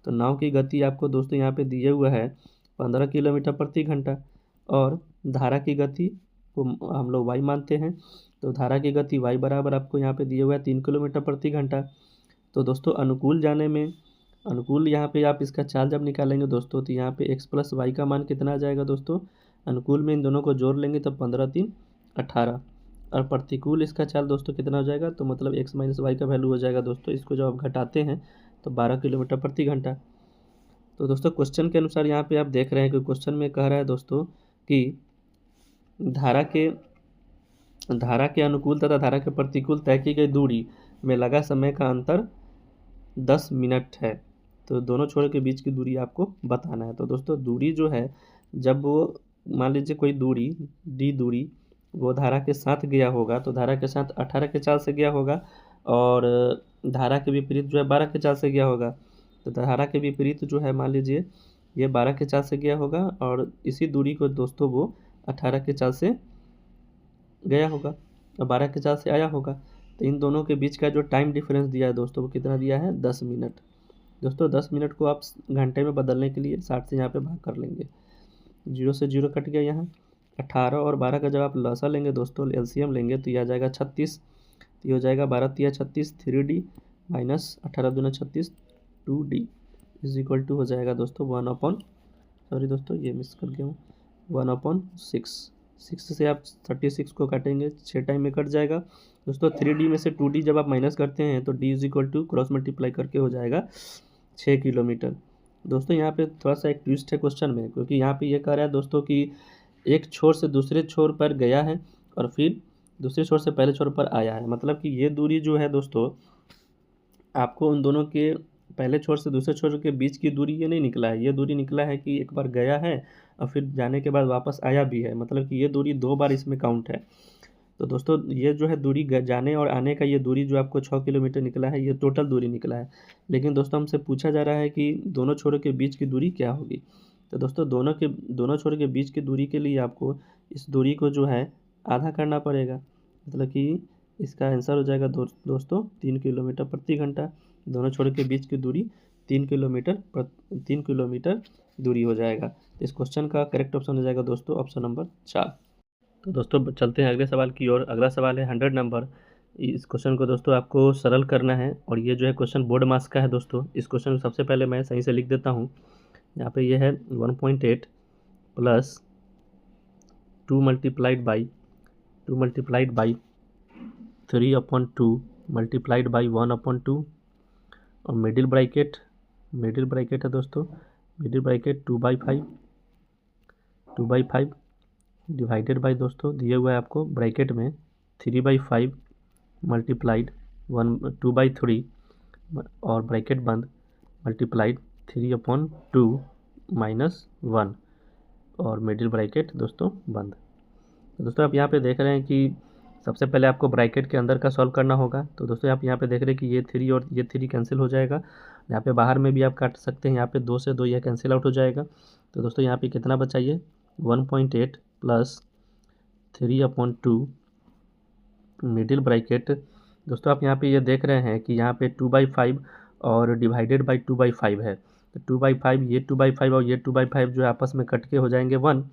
A: तो नाव की गति आपको दोस्तों यहाँ पे दिए हुआ है 15 किलोमीटर प्रति घंटा, और धारा की गति को हम लोग y मानते हैं। तो धारा की गति y बराबर आपको यहाँ पे दिए हुआ है 3 किलोमीटर प्रति घंटा। तो दोस्तों अनुकूल यहाँ पे आप इसका चाल जब निकालेंगे दोस्तों तो यहाँ पे x प्लस वाई का मान कितना आ जाएगा दोस्तों। अनुकूल में इन दोनों को जोड़ लेंगे तो 15 3 18, और प्रतिकूल इसका चाल दोस्तों कितना हो जाएगा, तो मतलब x माइनस वाई का वैल्यू हो जाएगा दोस्तों। इसको जब आप घटाते हैं तो 12 किलोमीटर प्रति घंटा। तो दोस्तों क्वेश्चन के अनुसार यहाँ पे आप देख रहे हैं कि क्वेश्चन में कह रहा है दोस्तों कि धारा के अनुकूल तथा धारा के प्रतिकूल तय की गई दूरी में लगा समय का अंतर 10 मिनट है। तो दोनों छोरों के बीच की दूरी आपको बताना है। तो दोस्तों दूरी जो है, जब वो मान लीजिए कोई दूरी डी दूरी वो धारा के साथ गया होगा तो धारा के साथ 18 के चाल से गया होगा, और धारा के विपरीत जो है 12 के चाल से गया होगा। तो धारा के विपरीत जो है मान लीजिए ये 12 के चाल से गया होगा, और इसी दूरी को दोस्तों वो 18 के चाल से गया होगा और 12 के चाल से आया होगा। तो इन दोनों के बीच का जो टाइम डिफरेंस दिया है दोस्तों वो कितना दिया है 10 मिनट। दोस्तों 10 मिनट को आप घंटे में बदलने के लिए 60 से यहाँ पे भाग कर लेंगे। 0 से 0 कट गया यहाँ। 18 और 12 का जब आप लसा लेंगे दोस्तों, एलसीएम लेंगे तो यह आ जाएगा 36। तो ये हो जाएगा 12 तिया 36 3D माइनस 18 दूना 36 2D इज इक्वल टू हो जाएगा दोस्तों 1/6। 6 से आप 36 को काटेंगे 6 टाइम में कट जाएगा दोस्तों। 3D में से 2D जब आप माइनस करते हैं तो D is equal to cross multiply करके हो जाएगा 6 किलोमीटर। दोस्तों यहाँ पे थोड़ा सा एक ट्विस्ट है क्वेश्चन में, क्योंकि यहाँ पे ये कह रहा है दोस्तों कि एक छोर से दूसरे छोर पर गया है और फिर दूसरे छोर से पहले छोर पर आया है। मतलब कि ये दूरी जो है दोस्तों आपको उन दोनों के पहले छोर से दूसरे छोर के बीच की दूरी ये नहीं निकला है। ये दूरी निकला है कि एक बार गया है और फिर जाने के बाद वापस आया भी है, मतलब कि ये दूरी 2 बार इसमें काउंट है। तो दोस्तों ये जो है दूरी जाने और आने का ये दूरी जो आपको 6 किलोमीटर निकला है ये टोटल दूरी निकला है। लेकिन दोस्तों हमसे पूछा जा रहा है कि दोनों छोरों के बीच की दूरी क्या होगी। तो दोस्तों दोनों छोरों के बीच की दूरी के लिए आपको इस दूरी को जो है आधा करना पड़ेगा, मतलब कि इसका आंसर हो जाएगा दोस्तों 3 किलोमीटर प्रति घंटा। दोनों छोरों के बीच की दूरी 3 किलोमीटर दूरी हो जाएगा। इस क्वेश्चन का करेक्ट ऑप्शन हो जाएगा दोस्तों ऑप्शन नंबर 4। तो दोस्तों चलते हैं अगले सवाल की ओर। अगला सवाल है 100 नंबर। इस क्वेश्चन को दोस्तों आपको सरल करना है, और ये जो है क्वेश्चन बोर्ड मार्क्स का है दोस्तों। इस क्वेश्चन को सबसे पहले मैं सही से लिख देता हूँ। यहाँ पे ये है 1.8 plus 2 multiplied by 3/2 multiplied by 1/2, और मिडिल ब्रैकेट है दोस्तों, मिडिल ब्रैकेट 2/5 डिवाइडेड बाई दोस्तों दिए हुआ है आपको ब्रैकेट में 3/5 मल्टीप्लाइड 2/3 और ब्रैकेट बंद मल्टीप्लाइड 3/2 माइनस 1 और मिडिल ब्रैकेट दोस्तों बंद। तो दोस्तों आप यहाँ पे देख रहे हैं कि सबसे पहले आपको ब्रैकेट के अंदर का सॉल्व करना होगा। तो दोस्तों आप यहाँ पे देख रहे हैं कि ये 3 और ये 3 कैंसिल हो जाएगा। यहाँ पे बाहर में भी आप काट सकते हैं, यहाँ पे 2 से 2 यह कैंसिल आउट हो जाएगा। तो दोस्तों यहाँ पे कितना बचाइए 1.8 प्लस 3/2 मिडिल ब्रैकेट। दोस्तों आप यहाँ पे ये देख रहे हैं कि यहाँ पे 2/5 और डिवाइडेड बाई 2/5 है। तो 2/5 ये 2/5 और ये 2/5 जो है आपस में कट के हो जाएंगे 1,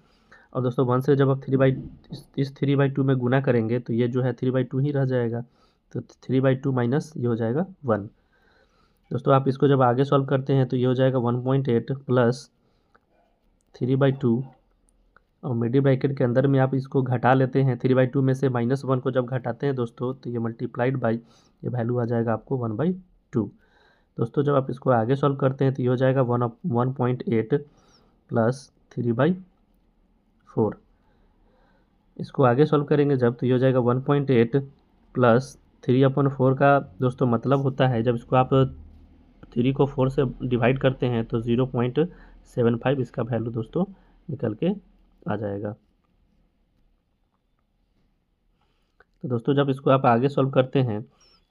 A: और दोस्तों 1 से जब आप 3/2 में गुना करेंगे तो ये जो है 3/2 ही रह जाएगा। तो 3/2 माइनस ये हो जाएगा 1। दोस्तों आप इसको जब आगे सॉल्व करते हैं तो ये हो जाएगा 1.8 प्लस 3/2 और मिडिल ब्रैकेट के अंदर में आप इसको घटा लेते हैं, 3/2 में से -1 को जब घटाते हैं दोस्तों तो ये मल्टीप्लाइड बाई ये वैल्यू आ जाएगा आपको 1/2। दोस्तों जब आप इसको आगे सॉल्व करते हैं तो ये हो जाएगा 1.8 प्लस 3/4। इसको आगे सॉल्व करेंगे जब तो ये हो जाएगा 1.8 प्लस 3/4 का दोस्तों मतलब होता है जब इसको आप 3 को 4 से डिवाइड करते हैं तो 0.75 इसका वैल्यू दोस्तों निकल के आ जाएगा। तो दोस्तों जब इसको आप आगे सॉल्व करते हैं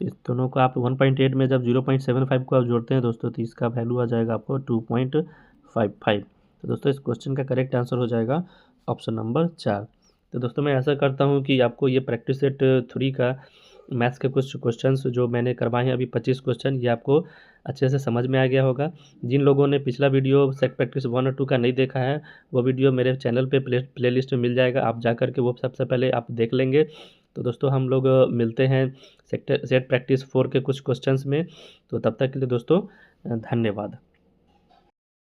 A: इस दोनों को आप 1.8 में जब 0.75 को आप जोड़ते हैं दोस्तों तो इसका वैल्यू आ जाएगा आपको 2.55। तो दोस्तों इस क्वेश्चन का करेक्ट आंसर हो जाएगा ऑप्शन नंबर 4। तो दोस्तों मैं ऐसा करता हूँ कि आपको ये प्रैक्टिस सेट 3 का मैथ्स के कुछ क्वेश्चंस जो मैंने करवाए हैं अभी 25 क्वेश्चन, ये आपको अच्छे से समझ में आ गया होगा। जिन लोगों ने पिछला वीडियो सेट प्रैक्टिस 1 और 2 का नहीं देखा है वो वीडियो मेरे चैनल पे प्लेलिस्ट में मिल जाएगा, आप जा करके वो सबसे पहले आप देख लेंगे। तो दोस्तों हम लोग मिलते हैं सेट प्रैक्टिस 4 के कुछ क्वेश्चंस में। तो तब तक के लिए दोस्तों धन्यवाद।